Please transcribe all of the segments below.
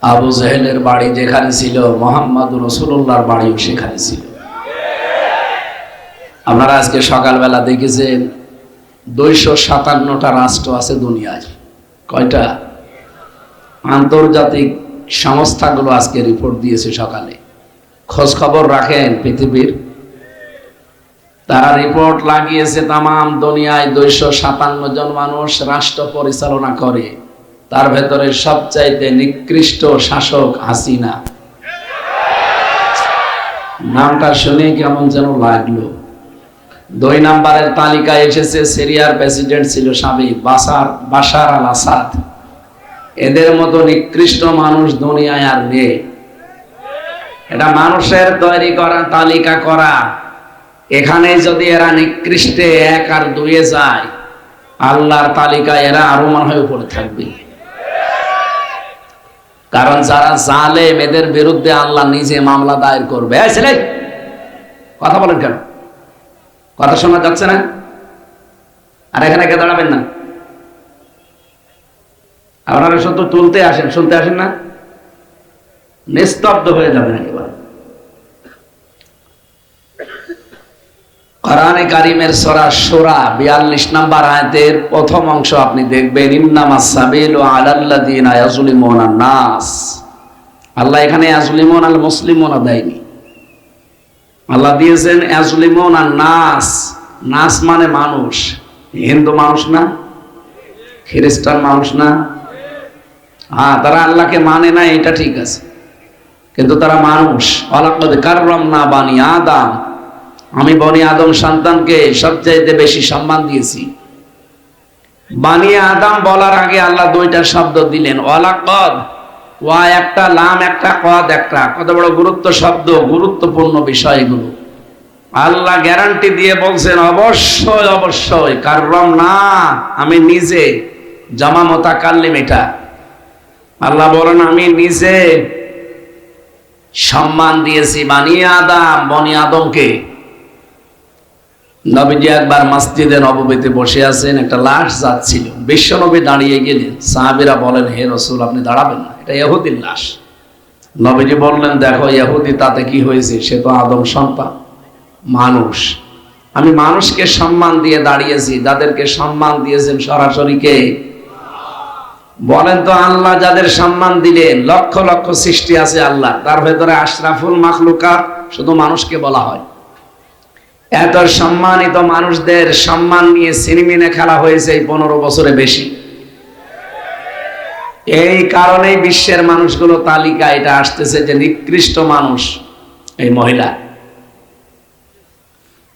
আবু জেহেলের বাড়ি যেখানে ছিল, মুহাম্মদ রাসূলুল্লাহর বাড়িও সেখানে ছিল। আপনারা আজকে সকালবেলা দেখেছেন 257টা রাষ্ট্র আছে দুনিয়ায়। কয়টা? আন্তর্জাতিক সংস্থাগুলো আজকে রিপোর্ট দিয়েছে সকালে। খোঁজ খবর রাখেন পৃথিবীর, তারা রিপোর্ট লাগিয়েছে তামাম দুনিয়ায় 257 জন মানুষ রাষ্ট্র পরিচালনা করে। তার ভেতরে সবচাইতে নিকৃষ্ট শাসক হাসিনা। নামটা শুনে কেমন যেন লাগলো। 2 নম্বরের তালিকায় এসেছে সিরিয়ার প্রেসিডেন্ট ছিল সাবেক বাশার আল আসাদ। এদের মতো নিকৃষ্ট মানুষ দুনিয়ায় আর নেই। এটা মানুষের তৈরি করা তালিকা করা। এখানে যদি এরা নিকৃষ্টে 1 আর 2 এ যায়, আল্লাহর তালিকায় এরা আরো মনে হয় উপরে থাকবে। কারণ যারা জালেম এদের বিরুদ্ধে আল্লাহ নিজে মামলা দায়ের করবে। এই ছেলে, কথা বলেন কেন? কথা শোনা যাচ্ছে না? আর এখানে কে দাঁড়াবেন না? আপনারা শুধু তুলতে আসেন, শুনতে আসেন না? নিস্তব্ধ হয়ে যাবেন একেবারে। কোরআনে কারীমের সূরা শূরা 42 নম্বর আয়াতের প্রথম অংশ আপনি দেখবেন, ইন্নামাস সাবিলু আলাল্লাযিনা ইয়াজলিমুনান নাস। আল্লাহ এখানে ইয়াজলিমুনাল মুসলিমুনা দেয়নি, আল্লাহ দিয়েছেন ইয়াজলিমুনান নাস। নাস মানে মানুষ। হিন্দু মানুষ না, খ্রিস্টান মানুষ না। হ্যাঁ, তারা আল্লাহকে মানে না, এটা ঠিক আছে, কিন্তু তারা মানুষ। ওয়ালাকাদ কাররামনা বানি আদম, আমি বনি আদম সন্তানকে সবচাইতে বেশি সম্মান দিয়েছি। বানি আদম বলার আগে আল্লাহ 2টা শব্দ দিলেন, ওয়ালাকাদ, ওয়া একটা, লাম একটা, কদ একটা। কত বড় গুরুত্ব শব্দ, গুরুত্বপূর্ণ বিষয় এগুলো। আল্লাহ গ্যারান্টি দিয়ে বলছেন অবশ্যই অবশ্যই কাররামনা, আমি নিজে। জামা মুতাকাল্লিম এটা। আল্লাহ বলেন আমি নিজে সম্মান দিয়েছি বানি আদম, বনি আদমকে। নবীজি একবার মসজিদে নববীতে বসে আছেন, একটা লাশ যাচ্ছিল। বিশ্বনবী দাঁড়িয়ে গেলেন। সাহাবীরা বলেন, হে রাসূল আপনি দাঁড়াবেন না, এটা ইহুদির লাশ। নবীজি বললেন, দেখো ইহুদি তাতে কি হয়েছে, সে তো আদম সন্তান, মানুষ। আমি মানুষকে সম্মান দিয়ে দাঁড়িয়েছি, যাদেরকে সম্মান দিয়েছেন সরাসরি কে? বলেন তো আল্লাহ যাদের সম্মান দিলেন, লক্ষ লক্ষ সৃষ্টি আছে আল্লাহ, তার ভেতরে আশরাফুল মাখলুকাত শুধু মানুষকে বলা হয়। এত সম্মানিত মানুষদের সম্মান নিয়ে সিনেমিনে খেলা হয়েছে এই 15 বছরে বেশি। এই কারণেই বিশ্বের মানুষগুলো তালিকা এটা আসতেছে যে নিকৃষ্ট মানুষ এই মহিলা।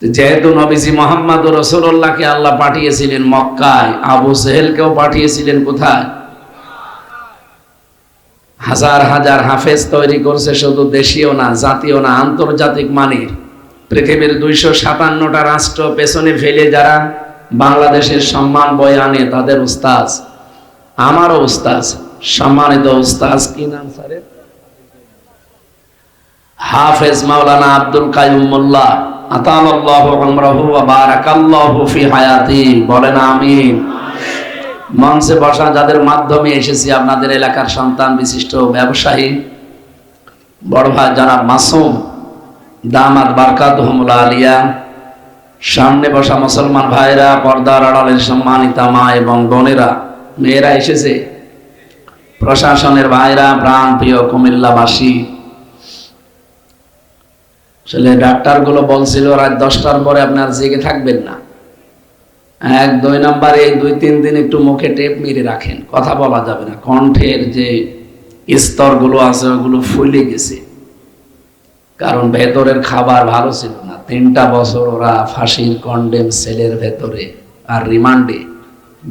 যেহেতু নবীজি মুহাম্মদ রাসূলুল্লাহকে আল্লাহ পাঠিয়েছিলেন মক্কায়, আবু জেহেলকেও পাঠিয়েছিলেন কোথায়? হাজার হাজার হাফেজ তৈরি করছে, শুধু দেশীয় না, জাতীয় না, আন্তর্জাতিক মানের। পৃথিবীর 257টা রাষ্ট্র পেছনে ফেলে যারা বাংলাদেশের সম্মান বয়ে আনে, তাদের উস্তাজ, আমারও উস্তাজ, সম্মানিত উস্তাজ, কি নাম স্যারের? হাফেজ মাওলানা আব্দুল কাইয়ুম মোল্লা, আতালাল্লাহু উমরাহু ওয়া বারাকাল্লাহু ফি হায়াতি। বলেন আমিন। মঞ্চে বসা যাদের মাধ্যমে এসেছি, আপনাদের এলাকার সন্তান, বিশিষ্ট ব্যবসায়ী বড় ভাই জনাব মাসুম দামাত বারকাতুহুমুল আলিয়া, সামনে বসা মুসলমান ভাইরা, পর্দার আড়ালের সম্মানিতা মা এবং বোনেরা, মেয়েরা এসেছে, প্রশাসনের ভাইরা, প্রাণ প্রিয় কুমিল্লাবাসী। আসলে ডাক্তারগুলো বলছিল রাত 10টার পরে আপনার জেগে থাকবেন না। 1-2 নম্বরে এই 2-3 দিন একটু মুখে টেপ মেরে রাখেন, কথা বলা যাবে না। কণ্ঠের যে স্তরগুলো আছে ওগুলো ফুলে গেছে, কারণ ভেতরের খাবার ভালো ছিল না। 3টা বছর ওরা ফাঁসির কন্ডেম সেলের ভেতরে আর রিমান্ডে,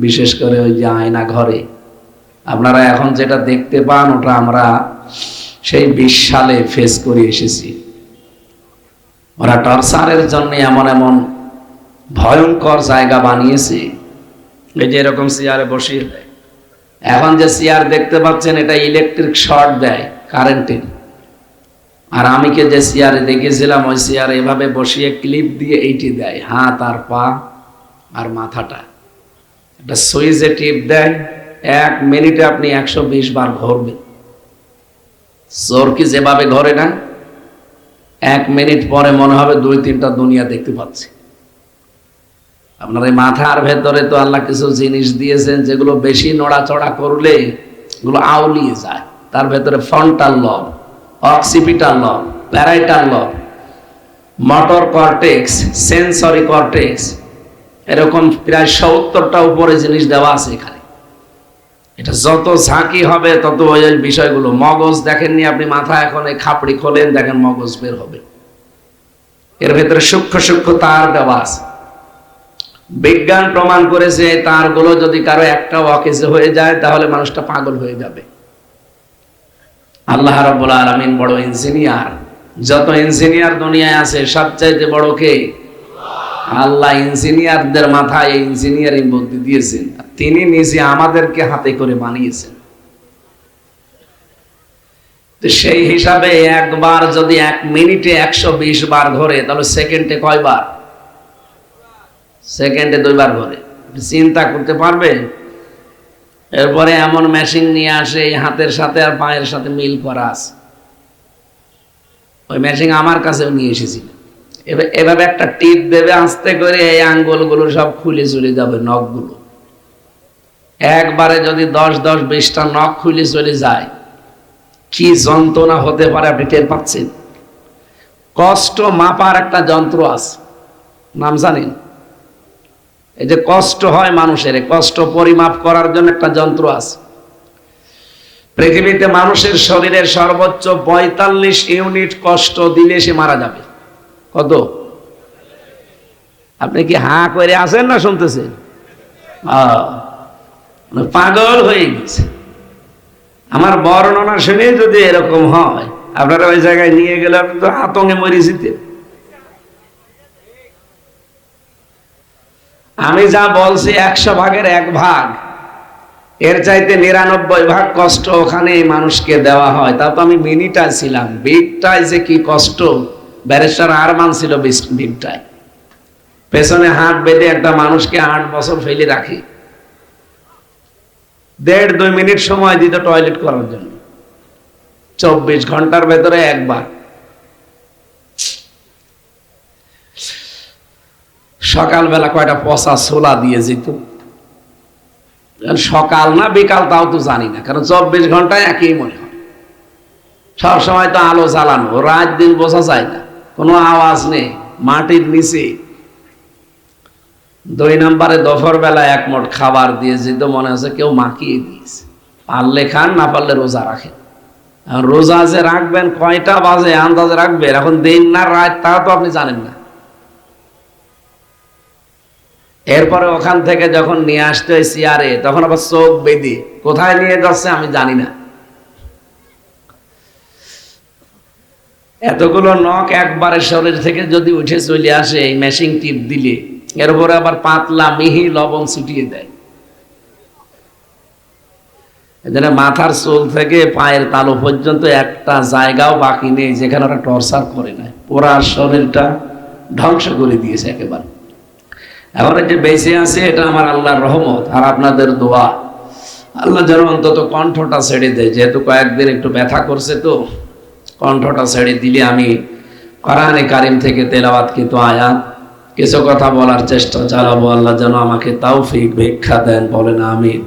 বিশেষ করে ওই যে আয়না ঘরে। আপনারা এখন যেটা দেখতে পান ওটা আমরা সেই 20 সালে ফেস করে এসেছি। ওরা টর্চারের জন্য এমন এমন ভয়ঙ্কর জায়গা বানিয়েছে, এই যে এরকম চেয়ারে বসিয়ে দেয়। এখন যে চেয়ার দেখতে পাচ্ছেন এটা ইলেকট্রিক শর্ট দেয় কারেন্টের। আর আমি যে চেয়ারে দেখেছিলাম ওই চেয়ারে এভাবে বসিয়ে ক্লিপ দিয়ে এইটি দেয়, হাত আর পা আর মাথাটা। একটা সুইচে টিপ দেয়, 1 মিনিটে আপনি 120 বার ঘুরবেন। চোর কি যেভাবে ঘরে না, 1 মিনিট পরে মনে হবে 2-3টা দুনিয়া দেখতে পাচ্ছি। আপনার এই মাথার ভেতরে তো আল্লাহ কিছু জিনিস দিয়েছেন যেগুলো বেশি নড়াচড়া করলে এগুলো আউলিয়ে যায়। তার ভেতরে ফ্রন্টাল লব, অক্সিপিটাল লব, প্যারাইটাল লব, মোটর কর্টেক্স, সেন্সরি কর্টেক্স, এরকম প্রায় 70টা উপরে জিনিস দেওয়া আছে এখানে। এটা যত ঝাঁকি হবে তত ওই বিষয়গুলো। মগজ দেখেননি আপনি? মাথা এখন এই খাপড়ি খোলেন, দেখেন মগজ বের হবে। এর ভেতরে সূক্ষ্ম সূক্ষ্ম তার দেওয়া আছে। বিজ্ঞান প্রমাণ করেছে তারগুলো যদি কারো একটা অকেজে হয়ে যায় তাহলে মানুষটা পাগল হয়ে যাবে। আল্লাহ রাব্বুল আলামিন বড় ইঞ্জিনিয়ার। যত ইঞ্জিনিয়ার দুনিয়ায় আছে সবচাইতে বড় কে? আল্লাহ। ইঞ্জিনিয়ারদের মাথায় এই ইঞ্জিনিয়ারিং বুদ্ধি দিয়েছেন, তিনি নিজে আমাদেরকে হাতে করে বানিয়েছেন। তো সেই হিসাবে একবার যদি 1 মিনিটে 120 বার ঘোরে তাহলে সেকেন্ডে কয়বার? সেকেন্ডে 2 বার ঘোরে। চিন্তা করতে পারবে? এরপরে এমন মেশিন নিয়ে আসে এই হাতের সাথে আর পায়ের সাথে মিল করা আছে। ওই মেশিন আমার কাছেও নিয়ে এসেছিল। এভাবে একটা টিপ দেবে, আস্তে করে এই আঙ্গুলগুলো সব খুলে চলে যাবে, নখগুলো। একবারে যদি 10-20টা নখ খুলে চলে যায়, কি যন্ত্রণা হতে পারে আপনি টের পাচ্ছেন? কষ্ট মাপার একটা যন্ত্র আছে, নাম জানেন? এই যে কষ্ট হয় মানুষের, কষ্ট পরিমাপ করার জন্য একটা যন্ত্র আছে। পৃথিবীতে মানুষের শরীরের সর্বোচ্চ 45 ইউনিট কষ্ট দিলে সে মারা যাবে। কত? আপনি কি হাঁ করে আছেন না শুনতেছেন? পাগল হয়ে গেছে। আমার বর্ণনা শুনে যদি এরকম হয়, আপনারা ওই জায়গায় নিয়ে গেলে আপনি তো আতঙ্কে মরে যেতেন। আমি যা বলছি 100 ভাগের 1 ভাগ, এর চাইতে 99 ভাগ কষ্ট ওখানে মানুষকে দেওয়া হয়। তা তো আমি মিনিটায় ছিলাম। বিগটায় যে কি কষ্ট, ব্যারিস্টার আরমান ছিল বিগটায়। পেছনে হাত বেঁধে একটা মানুষকে 8 বছর ফেলে রাখি, 1.5-2 মিনিট সময় দিত টয়লেট করার জন্য। 24 ঘন্টার ভেতরে একবার। সকালবেলা কয়টা পচা ছোলা দিয়ে যেত। সকাল না বিকাল তাও তো জানি না, কারণ 24 ঘন্টায় একই মনে হয়। সবসময় তো আলো জ্বালানো, রাত দিন বোঝা যায় না, কোনো আওয়াজ নেই, মাটির নিচে। 2 নম্বরে দুপুর বেলা 1 মুঠ খাবার দিয়ে যেত, মনে হচ্ছে কেউ মাখিয়ে দিয়েছে। পারলে খান, না পারলে রোজা রাখেন। রোজা যে রাখবেন কয়টা বাজে আন্দাজে রাখবেন, এখন দিন না রাত তা তো আপনি জানেন না। এরপরে ওখান থেকে যখন নিয়ে আসতে হয় চেয়ারে, তখন আবার চোখ বেঁধে কোথায় নিয়ে যাচ্ছে আমি জানি না। এতগুলো নখ একবারে শরীর থেকে যদি উঠে চলে আসে এই মেশিন টিপ দিলে, এরপরে আবার পাতলা মিহি লবণ ছিটিয়ে দেয়। এজন্য মাথার চুল থেকে পায়ের তালু পর্যন্ত একটা জায়গাও বাকি নেই যেখানে ওরা টর্চার করে না। পুরা শরীরটা ধ্বংস করে দিয়েছে একেবারে। এখন যে বেঁচে আছে এটা আমার আল্লাহর রহমত আর আপনাদের দোয়া। আল্লাহ যেন অন্তত কণ্ঠটা ছেড়ে দেয়, যেহেতু কয়েকদিন একটু ব্যথা করছে, তো কণ্ঠটা ছেড়ে দিলে আমি কোরআনে কারিম থেকে তেলাওয়াতকৃত আয়াত কিছু কথা বলার চেষ্টা চালাবো। আল্লাহ যেন আমাকে তৌফিক ভিক্ষা দেন, বলেন আমিন।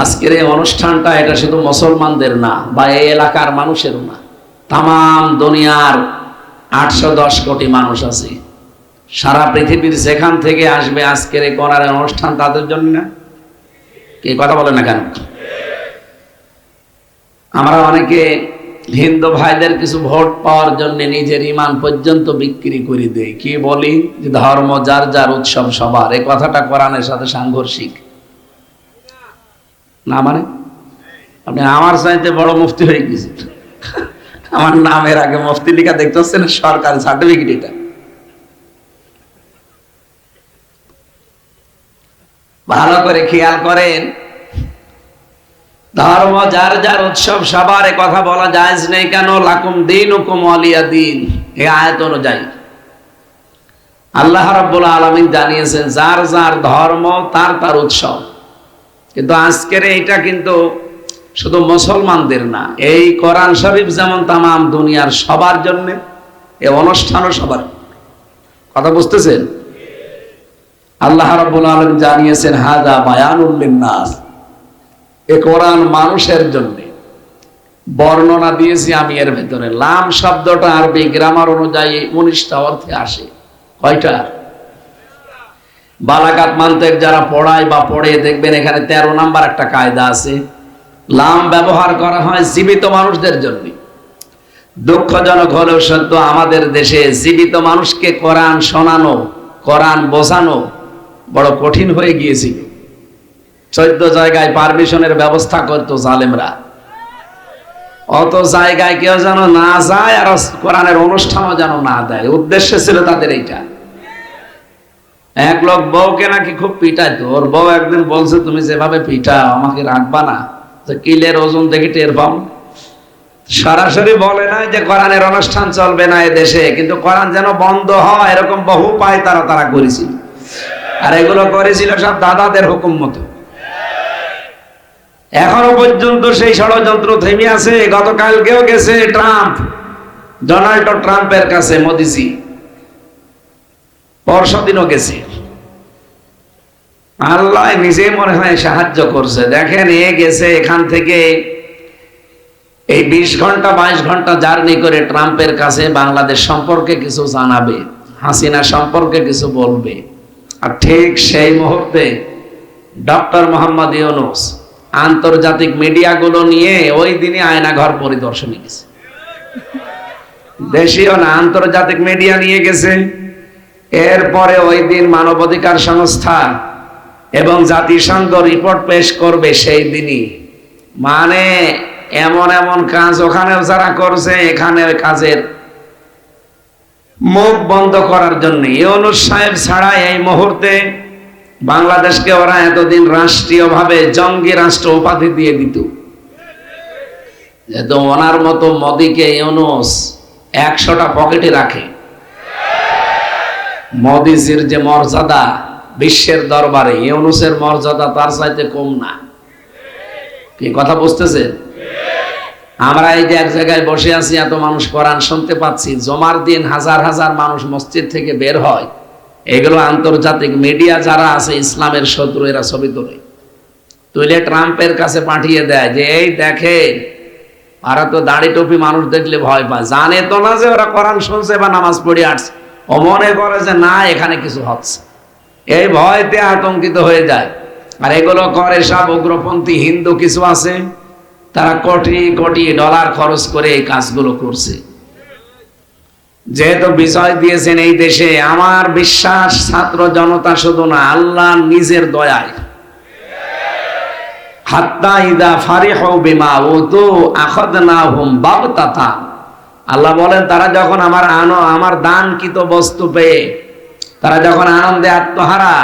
আজকের এই অনুষ্ঠানটা এটা শুধু মুসলমানদের না বা এই এলাকার মানুষেরও না, তাম দুনিয়ার 810 কোটি মানুষ আছে। সারা পৃথিবীর যেখান থেকে আসবে আজকের এই কোরআনের অনুষ্ঠান তাদের জন্য না? কে কথা বলে না কেন? আমরা অনেকে হিন্দু ভাইদের কিছু ভোট পাওয়ার জন্য নিজের ঈমান পর্যন্ত বিক্রি করে দেই। কি বলি যে ধর্ম যার যার, উৎসব সবার। এই কথাটা কোরআনের সাথে সাংঘর্ষিক না? মানে আপনি আমার চাইতে বড় মুফতি হয়ে গেছেন। আমার নামের আগে মুফতি লেখা দেখতে হচ্ছে না, সরকারি সার্টিফিকেট। এটা ভালো করে খেয়াল করেন, ধর্ম যার যার, উৎসব সবার। এ কথা বলা জায়েজ নেই কেন? লাকুম দীনুকুম ওয়ালিয়া দীন, এই আয়াত অনুযায়ী আল্লাহ রাব্বুল আলামিন জানিয়েছেন যার যার ধর্ম তার তার উৎসব। কিন্তু আজকের এইটা কিন্তু শুধু মুসলমানদের না, এই কোরআন শরীফ যেমন তামাম দুনিয়ার সবার জন্য, এই অনুষ্ঠানও সবার। কথা বুঝতেছেন? আল্লাহ রাব্বুল আলামিন জানিয়েছেন হাদা বায়ানুল লিন্নাস, এই কোরআন মানুষের জন্য। বর্ণনা দিয়েছি আমি এর ভেতরে। লাম শব্দটা আরবি গ্রামার অনুযায়ী 19টা অর্থে আসে। কয়টা? বালাগাত মানতেক যারা পড়ায় বা পড়ে দেখবেন এখানে 13 নাম্বার একটা কায়দা আছে। লাম ব্যবহার করা হয় জীবিত মানুষদের জন্য। দুঃখজনক হলেও সত্য, আমাদের দেশে জীবিত মানুষকে কোরআন শোনানো, কোরআন বোঝানো বড় কঠিন হয়ে গিয়েছিল। 14 জায়গায় পারমিশনের ব্যবস্থা করতো জালেমরা, অত জায়গায় কেউ যেন না যায় আর কোরআনের অনুষ্ঠানও যেন না দেয়। উদ্দেশ্য ছিল তাদের এইটা। এক লোক বউকে নাকি খুব পিটাইতো। ওর বউ একদিন বলছে, তুমি যেভাবে পিটাও আমাকে রাখবা না, যে কিলের ওজন দেখে টের পাও। সরাসরি বলে না যে কোরআনের অনুষ্ঠান চলবে না এদেশে, কিন্তু কোরআন যেন বন্ধ হয় এরকম বহু পায় তারা করেছিল। আর এগুলো করেছিল সব দাদাদের হুকুম মতো। এখনো পর্যন্ত সেই ষড়যন্ত্র থেমে আছে। গতকালকেও গেছে ট্রাম্প, ডোনাল্ড ট্রাম্পের কাছে মোদিজি, পরশুদিনও গেছে। আল্লাহ নিজে মনে হয় সাহায্য করছে। দেখেন, এ গেছে এখান থেকে এই 20 ঘন্টা 22 ঘন্টা জার্নি করে ট্রাম্পের কাছে বাংলাদেশ সম্পর্কে কিছু জানাবে, হাসিনা সম্পর্কে কিছু বলবে। আর ঠিক সেই মুহূর্তে ডক্টর মোহাম্মদ ইউনূস আন্তর্জাতিক মিডিয়াগুলো নিয়ে ওই দিনই আয়নাঘর পরিদর্শনে গেছে। দেশীয় না, আন্তর্জাতিক মিডিয়া নিয়ে গেছে। এরপরে ওই দিন মানবাধিকার সংস্থা এবং জাতিসংঘ রিপোর্ট পেশ করবে সেই দিনই। মানে এমন এমন কাজ ওখানেও যারা করছে, এখানে ওই কাজের মুখ বন্ধ করার জন্য ইউনূস সাহেব ছাড়া এই মুহূর্তে বাংলাদেশকে ওরা এতদিন রাষ্ট্রীয়ভাবে জঙ্গি রাষ্ট্র উপাধি দিয়ে দিত। যেহেতু ওনার মতো মোদিকে ইউনূস 100টা পকেটে রাখে। মোদিজির যে মর্যাদা বিশ্বের দরবারে, ইউনূসের মর্যাদা তার চাইতে কম না। কি কথা বুঝতেছেন? আমরা এই যে এক জায়গায় বসে আছি, এত মানুষ কোরআন শুনতে পাচ্ছি, জমার দিন হাজার হাজার মানুষ মসজিদ থেকে বের হয়। এগুলো আন্তর্জাতিক মিডিয়া যারা আছে ইসলামের শত্রু, এরা ছবি তুলে ট্রাম্পের কাছে পাঠিয়ে দেয় যে এই দেখে, ওরা তো দাড়ি টুপি মানুষ দেখলে ভয় পায়, জানে তো না যে ওরা কোরআন শুনছে বা নামাজ পড়ে আসছে। ও মনে করে যে না, এখানে কিছু হচ্ছে, এই ভয়তে আতঙ্কিত হয়ে যায়। আর এগুলো করে সব উগ্রপন্থী হিন্দু কিছু আছে, তারা কোটি কোটি ডলার খরচ করে এই কাজগুলো করছে। যেহেতু বিজয় দিয়েছেন এই দেশে, আমার বিশ্বাস ছাত্র জনতা শুধু না, আল্লাহ নিজের দয়ায়, হাত্তা ইদা ফারিহু বিমা উতু আখাযনাহুম বাগতাতা, আল্লাহ বলেন তারা যখন আমার দানকৃত বস্তু পেয়ে তারা যখন আনন্দে আত্মহারা,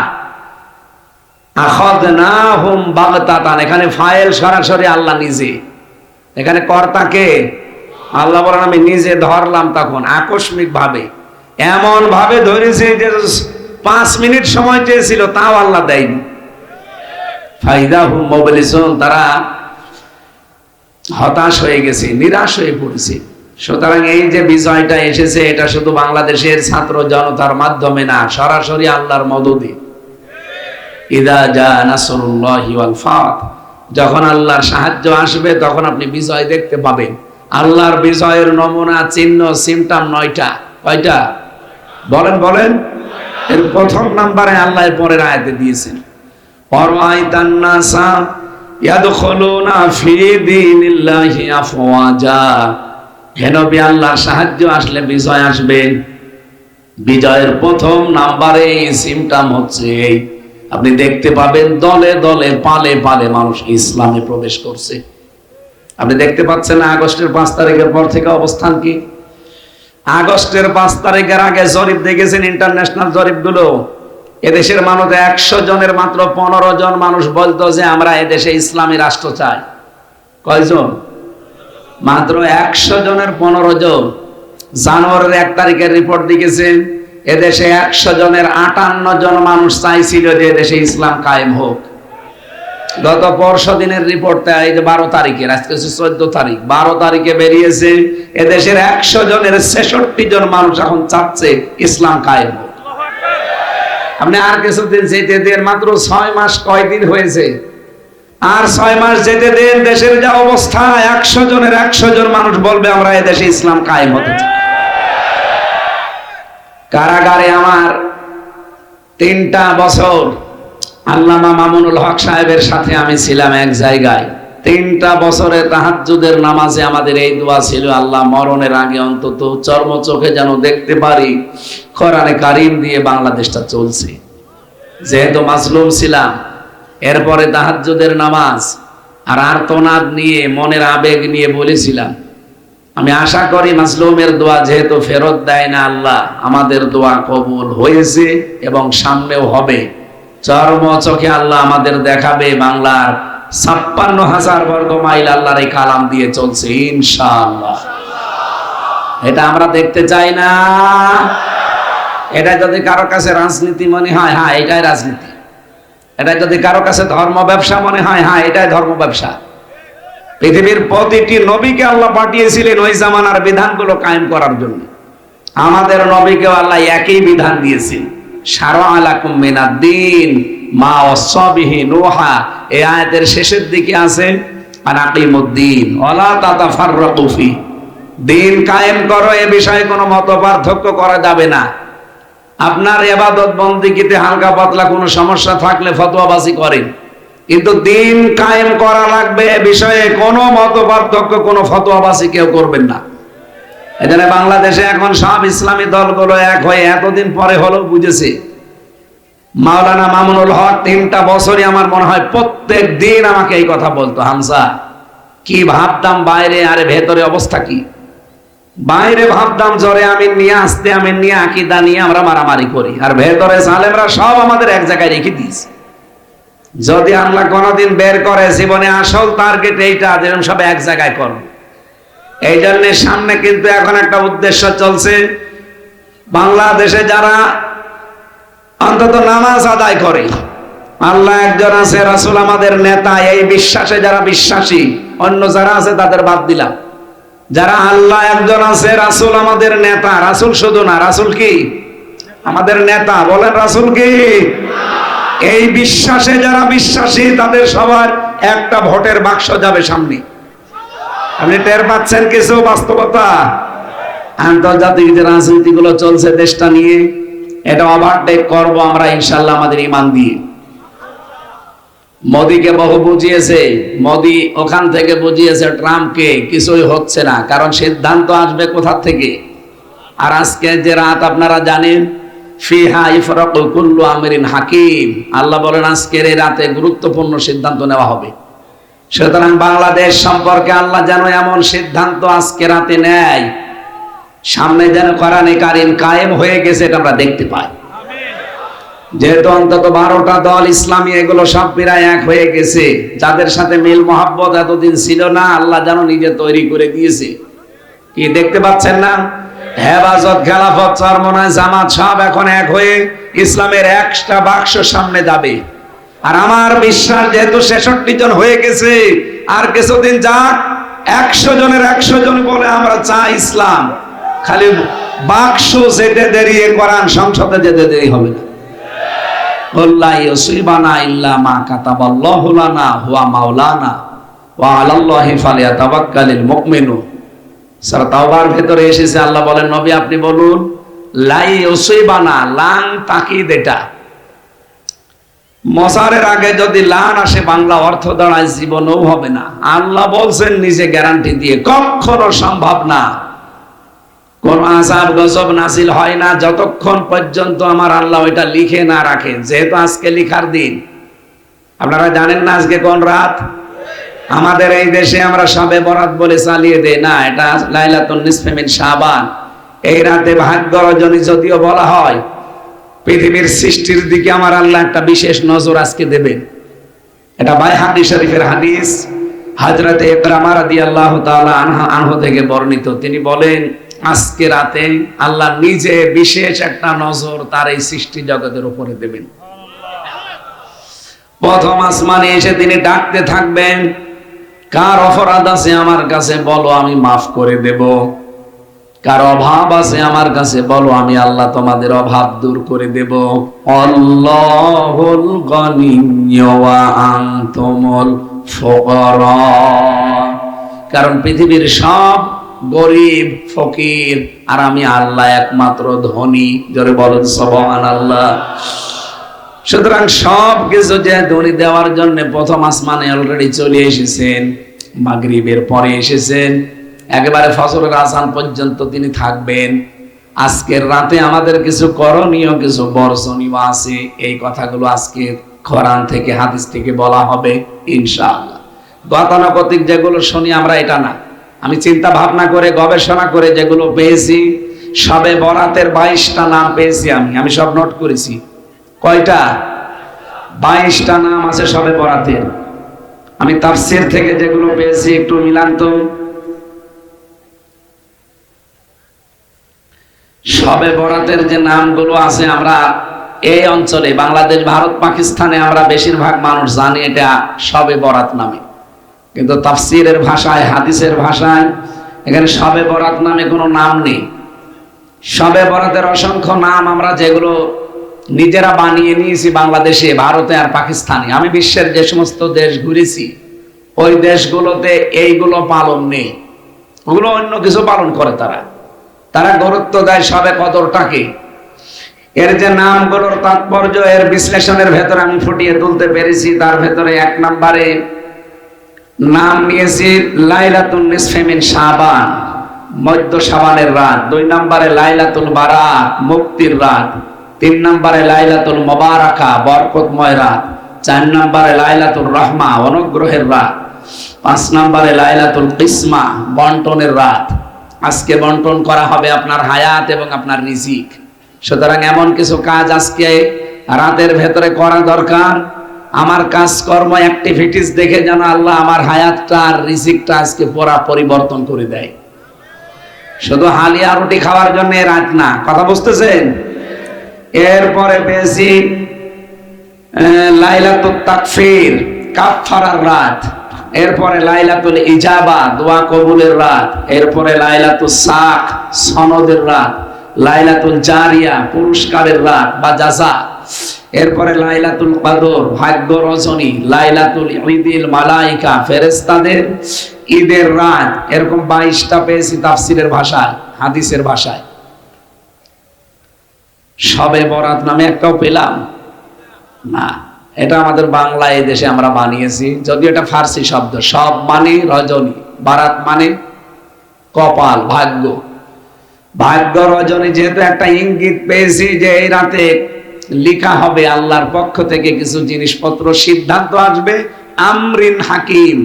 আখাযনাহুম বাগতাতান, এখানে ফাইল সরাসরি আল্লাহ নিজে, এখানে কর্তাকে আল্লাহ বলেন আমি নিজে ধরলাম। তখন আকস্মিক ভাবে, এমন ভাবে ধরেছে যে 5 মিনিট সময় চেয়েছিল তাও আল্লাহ দেয়নি। ফাইদাহুম মুবলিসুন, তারা হতাশ হয়ে গেছে, নিরাশ হয়ে পড়েছে। সুতরাং এই যে বিজয়টা এসেছে, এটা শুধু বাংলাদেশের ছাত্র জনতার মাধ্যমে না, সরাসরি আল্লাহর মদদে। ইদা জা নাসরুল্লাহি ওয়াল ফাত, যখন আল্লাহর সাহায্য আসবে তখন আপনি বিজয় দেখতে পাবেন। আল্লাহর বিজয়ের নমুনা, চিহ্ন, সিমটম 9টা। কয়টা বলেন? এর প্রথম নাম্বারে আল্লাহ পরের আয়াতে দিয়েছেন, ওয়ারাআইতান নাসা ইয়াদখুলুনা ফি দীনিল্লাহি আফওয়াজা। হে নবী, আল্লাহর সাহায্য আসলে বিজয় আসবে। বিজয়ের প্রথম নাম্বারে সিমটম হচ্ছে এই, আপনি দেখতে পাবেন দলে দলে পালে পালে মানুষ ইসলামে প্রবেশ করছে। আপনি দেখতে পাচ্ছেন না আগস্টের 5 তারিখের পর থেকে অবস্থান কি? আগস্টের 5 তারিখের আগে জরিপ দেখেছেন, ইন্টারন্যাশনাল জরিপগুলো, এদেশের মানুষ 100 জনের মাত্র 15 জন মানুষ বলতো যে আমরা এদেশে ইসলামী রাষ্ট্র চাই। কয়জন? মাত্র 100 জনের 15 জন। জানুয়ারির 1 তারিখের রিপোর্ট দেখেছেন, এদেশে 100 জনের 58 জন মানুষ চাইছিল যে এদেশে ইসলাম কায়েম হোক। গত পরশু দিনের রিপোর্টটা এই যে 12 তারিখের, আজকে 14 তারিখ, 12 তারিখে বেরিয়েছে এদেশের 100 জনের 66 জন মানুষ এখন চাচ্ছে ইসলাম কায়েম হোক। আপনি আর কিছুদিন যেতে দেন, মাত্র 6 মাস কয়দিন হয়েছে, আর 6 মাস যেতে দেন, দেশের যা অবস্থা 100 জনের 100 জন মানুষ বলবে আমরা এদেশে ইসলাম কায়েম হতে চাই। কারাগারে আমার 3টা বছর আল্লামা মামুনুল হক সাহেবের সাথে আমি ছিলাম এক জায়গায়। 3টা বছরে তাহাজ্জুদের নামাজে আমাদের এই দোয়া ছিল, আল্লাহ মরণের আগে অন্তত চর্ম চোখে যেন দেখতে পারি কোরআনে কারীম দিয়ে বাংলাদেশটা চলছে। যেহেতু মাজলুম ছিলাম, এরপরে তাহাজ্জুদের নামাজ আর আর্তনাদ নিয়ে, মনের আবেগ নিয়ে বলেছিলাম, আমি আশা করি মাজলুমের দোয়া যেহেতু ফেরত দেয় না আল্লাহ, আমাদের দোয়া কবুল হয়েছে এবং সামনেও হবে। চর্ম চোখে আল্লাহ আমাদের দেখাবে বাংলার 56,000 বর্গ মাইল আল্লাহর এই কালাম দিয়ে চলছে ইনশাআল্লাহ। এটা আমরা দেখতে চাই না। এটা যদি কারো কাছে রাজনীতি মনে হয়, হ্যাঁ এটাই রাজনীতি। এটা যদি কারো কাছে ধর্ম ব্যবসা মনে হয়, হ্যাঁ এটাই ধর্ম ব্যবসা। পৃথিবীর প্রতিটি নবীকে আল্লাহ পাঠিয়েছিলেন ওই জামানার বিধানগুলো কায়েম করার জন্য। আমাদের নবীকেও আল্লাহ একই বিধান দিয়েছেন, শারআ লাকুম মিনাদ-দ্বীন মা ওয়াসা বিহি নূহা। এই আয়াতের শেষের দিকে আছে আনাকিমুদ-দ্বীন ওয়ালা তাতাফাররাকু ফি। দ্বীন কায়েম করো, এ বিষয়ে কোনো মতপার্থক্য করা যাবে না। আপনার ইবাদত বন্দেগীতে হালকা পাতলা কোনো সমস্যা থাকলে ফতোয়াবাজি করেন, কিন্তু দ্বীন কায়েম করা লাগবে এ বিষয়ে কোনো মতপার্থক্য, কোনো ফতোয়াবাজি কেউ করবেন না। এখানে বাংলাদেশে এখন সব ইসলামী দলগুলো এক হয়ে এতদিন পরে হলেও বুঝেছে। মাওলানা মামুনুল হক 3টা বছরই আমার মনে হয় প্রত্যেক দিন আমাকে এই কথা বলতো, হামজা কি ভাবতাম বাইরে, আরে ভেতরে অবস্থা কি। বাইরে ভাবতাম জ্বরে আমিন নিয়ে, আসতে আমিন নিয়ে, আকীদা নিয়ে আমরা মারামারি করি, আর ভেতরে জালেমরা সব আমাদের এক জায়গায় রেখে দিয়েছে। যদি আল্লাহ কোনদিন বের করে জীবনে আসল টার্গেট এইটা, যেরকম সব এক জায়গায় করো। এই জন্য সামনে কিন্তু এখন একটা উদ্দেশ্য চলছে, বাংলাদেশে যারা অন্তত নামাজ আদায় করে, আল্লাহ একজন আছে, রাসূল আমাদের নেতা, এই বিশ্বাসে যারা বিশ্বাসী, অন্য যারা আছে তাদের বাদ দিলাম। যারা আল্লাহ একজন আছে, রাসূল আমাদের নেতা, রাসূল শুধু না, রাসূল কি আমাদের নেতা, বলেন রাসূল কি। এই বিশ্বাসে যারা বিশ্বাসী তাদের সবার একটা ভোটের বাক্স যাবে সামনে। আপনি টের পাচ্ছেন কিছু বাস্তবতা। আন্তর্জাতিক যে রাজনীতি গুলো চলছে দেশটা নিয়ে, এটা ওভারটেক করবো আমরা ইনশাল্লাহ আমাদের ঈমান দিয়ে। মোদিকে বহু বুঝিয়েছে, মোদি ওখান থেকে বুঝিয়েছে ট্রাম্পকে, কিছুই হচ্ছে না, কারণ সিদ্ধান্ত আসবে কোথা থেকে। আর আজকে যে রাত আপনারা জানেন, ফিহা ইফরাকু কুল্লু আমরিন হাকিম, আল্লাহ বলেন আজকের এই রাতে গুরুত্বপূর্ণ সিদ্ধান্ত নেওয়া হবে। সুতরাং বাংলাদেশ সম্পর্কে আল্লাহ যেন এমন সিদ্ধান্ত আজকে রাতে নেয়, সামনে যেন কোরআনে কারীম কায়েম হয়ে গেছে, এটা আমরা দেখতে পাই। যেহেতু অন্তত 12টা দল ইসলামী, এগুলো সব প্রায় এক হয়ে গেছে। যাদের সাথে মিল মহাব্বত এতদিন ছিল না, আল্লাহ যেন নিজে তৈরি করে দিয়েছে। কি দেখতে পাচ্ছেন না? হেফাজত, খেলাফত, চরমনায়, জামাত সব এখন এক হয়ে ইসলামের একটা বাক্স সামনে যাবে। আর আমার বিশ্বাস যেহেতু 66 জন হয়ে গেছে, আর কিছুদিন যাক, 100 জনের 100 জন বলে আমরা চাই ইসলাম। খালি বাক্স যেতে দেরি, কোরআন সংসদে যেতে দেরি হবে না। আল্লাহ ইউসিবানা ইল্লা মা কাতাবাল্লাহু লানা হুয়া মাওলানা ওয়া আলাল্লাহি ফালিয়াতাওয়াক্কালিল মুমিনুন। সূরা তাওবার ভিতরে এসেছে, আল্লাহ বলেন নবী আপনি বলুন লা ইউসিবানা, লান তাকিদ, এটা মসারের আগে যদি লান আসে বাংলা অর্থ দাঁড়ায় জীবনেও হবে না। আল্লাহ বলছেন নিজে গ্যারান্টি দিয়ে, কখনো সম্ভব না। কোন আযাব গজব নাজিল হয় না যতক্ষণ পর্যন্ত আমার আল্লাহ ওইটা লিখে না রাখেন। যেহেতু আজকে লিখার দিন, আপনারা জানেন না আজকে কোন রাত। আমাদের এই দেশে আমরা শবে বরাত বলে চালিয়ে দেই না, এটা লাইলাতুন নিসফে মিন শাবান। এই রাতে ভাগ্য রজনী যদিও বলা হয়, পৃথিবীর সৃষ্টির দিকে আমার আল্লাহ একটা বিশেষ নজর আজকে দেবেন। এটা বাইহাকী শরীফের হাদিস, হযরতে ইকরামা রাদিয়াল্লাহু তাআলা আনহু থেকে বর্ণিত। তিনি বলেন আজকে রাতে আল্লাহ নিজে বিশেষ একটা নজর তার এই সৃষ্টি জগতের উপরে দেবেন। প্রথম আসমানে এসে তিনি ডাকতে থাকবেন, কার অপরাধ আছে আমার কাছে বলো, আমি মাফ করে দেব। কার অভাব আছে আমার কাছে বলো, আমি আল্লাহ তোমাদের অভাব দূর করে দেব। আল্লাহুল গনিয়্যু ওয়া আনতুমুল ফুকারা। কারণ পৃথিবীর সব গরিব ফকির, আর আমি আল্লাহ একমাত্র ধনী। জোরে বলেন সুবহানাল্লাহ। সুতরাং সব কিছু যে ধনী দেওয়ার জন্য প্রথম আসমানে অলরেডি চলে এসেছেন, মাগরিবের পরে এসেছেন, একেবারে ফজরের আযান পর্যন্ত তিনি থাকবেন। আজকের রাতে আমাদের কিছু করণীয়, কিছু বর্জনীয় আছে। এই কথাগুলো আজকে কোরআন থেকে হাদিস থেকে বলা হবে ইনশাআল্লাহ। গতানুগতিক যেগুলো শুনি আমরা এটা না, আমি চিন্তা ভাবনা করে গবেষণা করে যেগুলো পেয়েছি, শবে বরাতের 22টা নাম পেয়েছি। আমি সব নোট করেছি। কয়টা? 22টা নাম আছে শবে বরাতের। আমি তাফসীর থেকে যেগুলো পেয়েছি একটু মিলান তো। শবে বরাতের যে নামগুলো আছে, আমরা এই অঞ্চলে বাংলাদেশ, ভারত, পাকিস্তানে আমরা বেশিরভাগ মানুষ জানি এটা শবে বরাত নামে, কিন্তু তাফসীরের ভাষায়, হাদিসের ভাষায় এখানে শবে বরাত নামে কোনো নাম নেই। শবে বরাতের অসংখ্য নাম আমরা যেগুলো নিজেরা বানিয়ে নিয়েছি বাংলাদেশে, ভারতে আর পাকিস্তানে। আমি বিশ্বের যে সমস্ত দেশ ঘুরেছি, ওই দেশগুলোতে এইগুলো পালন নেই। ওগুলো অন্য কিছু পালন করে তারা গুরুত্ব দেয় শবে কদরটাকে। এর যে নামগুলোর তাৎপর্য, এর বিশ্লেষণের ভেতরে আমি ফুটিয়ে তুলতে পেরেছি। তার ভেতরে 1 নম্বরে নাম নিয়েছি লাইলাতুন নিসফে মিন শাবান, মধ্য শাবানের রাত। 2 নম্বরে লাইলাতুল বারাত, মুক্তির রাত। 3 নম্বরে লাইলাতুল মুবারাকা, বরকতময় রাত। 4 নম্বরে লাইলাতুল রাহমা, অনুগ্রহের রাত। 5 নম্বরে লাইলাতুল কিসমা, বন্টনের রাত। আজকে বন্টন করা হবে আপনার হায়াত এবং আপনার রিজিক। সুতরাং এমন কিছু কাজ আজকে রাতের ভেতরে করা দরকার। আমার কাজকর্ম, অ্যাক্টিভিটিস দেখে যেন আল্লাহ আমার হায়াতটা আর রিজিকটা আজকে পুরা পরিবর্তন করে দেয়। শুধু হালিয়া রুটি খাওয়ার জন্য রাত না, কথা বুঝতেছেন? এরপরে পেয়েছি লাইলাতুল তাকফির, কাফফারার রাত। এরপরে লাইলাতুল ইজাবা, দোয়া কবুলের রাত। এরপরে লাইলাতুল সাক, সনদের রাত। লাইলাতুল জারিয়া, পুরস্কারের রাত বা জাযা। এরপরে লাইলাতুল কদর, ভাগ্য রজনী। লাইলাতুল ঈদিল মালাইকা, ফেরেশতাদের ঈদের রাত। এরকম 22টা পেয়েছি তাফসীরের ভাষায়, হাদিসের ভাষায়। শবে বরাত নামে একটাও পেলাম না। এটা আমাদের বাংলা এই দেশে আমরা বানিয়েছি, যদিও এটা ফার্সি শব্দ। সব মানে রজনী, বারাত মানে কপাল, ভাগ্য। ভাগ্য রজনী যেহেতু একটা ইঙ্গিত পেয়েছি যে এই রাতে লেখা হবে আল্লাহর পক্ষ থেকে কিছু জিনিসপত্র, সিদ্ধান্ত আসবে। আমরিন হাকিম,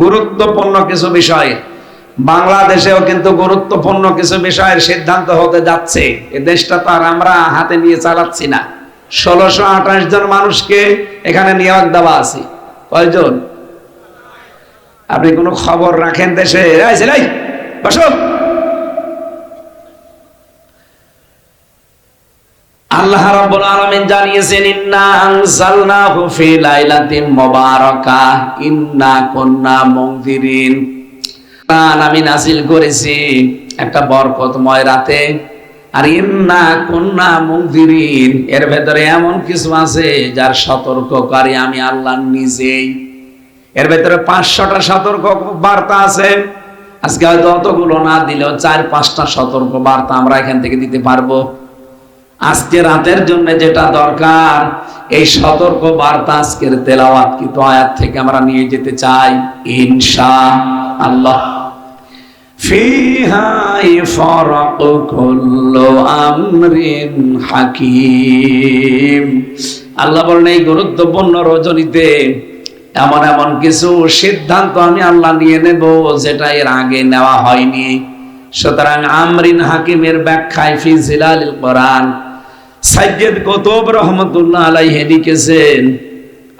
গুরুত্বপূর্ণ কিছু বিষয়। বাংলাদেশেও কিন্তু গুরুত্বপূর্ণ কিছু বিষয়ের সিদ্ধান্ত হতে যাচ্ছে। এই দেশটা তো আর আমরা হাতে নিয়ে চালাচ্ছি না। 1628 জন মানুষকে এখানে নিয়োগ দেওয়া আছে। কয়জন? আপনি কোনো খবর রাখেন দেশে? বসো। আল্লাহ রাব্বুল আলামিন জানিয়েছেন, ইন্না আনজালনাহু ফি লাইলাতিন মুবারাকাহ ইন্না কুন্না মুনজিরিন। আমি নাযিল করেছি একটা বরকতময় রাতে। আর ইন্না কুন্না মুনজিরিন, এর ভেতরে এমন কিছু আছে যার সতর্ককারী আমি আল্লাহ নিজেই। এর ভেতরে 500টা সতর্ক বার্তা আছে। আজকে হয়তো অতগুলো না দিলেও 4-5টা সতর্ক বার্তা আমরা এখান থেকে দিতে পারবো। আজকে রাতের জন্য যেটা দরকার, এই সতর্ক বার্তা আজকের তেলাওয়াতকৃত আয়াত থেকে আমরা নিয়ে যেতে চাই ইনশাআল্লাহ। ফিহা ইফরাকু কুল্লু আমরিন হাকিম। আল্লাহ বলেন, এই গুরুত্বপূর্ণ রজনীতে এমন এমন কিছু সিদ্ধান্ত আমি আল্লাহ নিয়ে নেব যেটা এর আগে নেওয়া হয়নি। সুতরাং আমরিন হাকিমের ব্যাখ্যায় ফি জিলালিল কোরআন সাইয়্যিদ কুতুব রহমাতুল্লাহ আলাইহি লিখেছেন,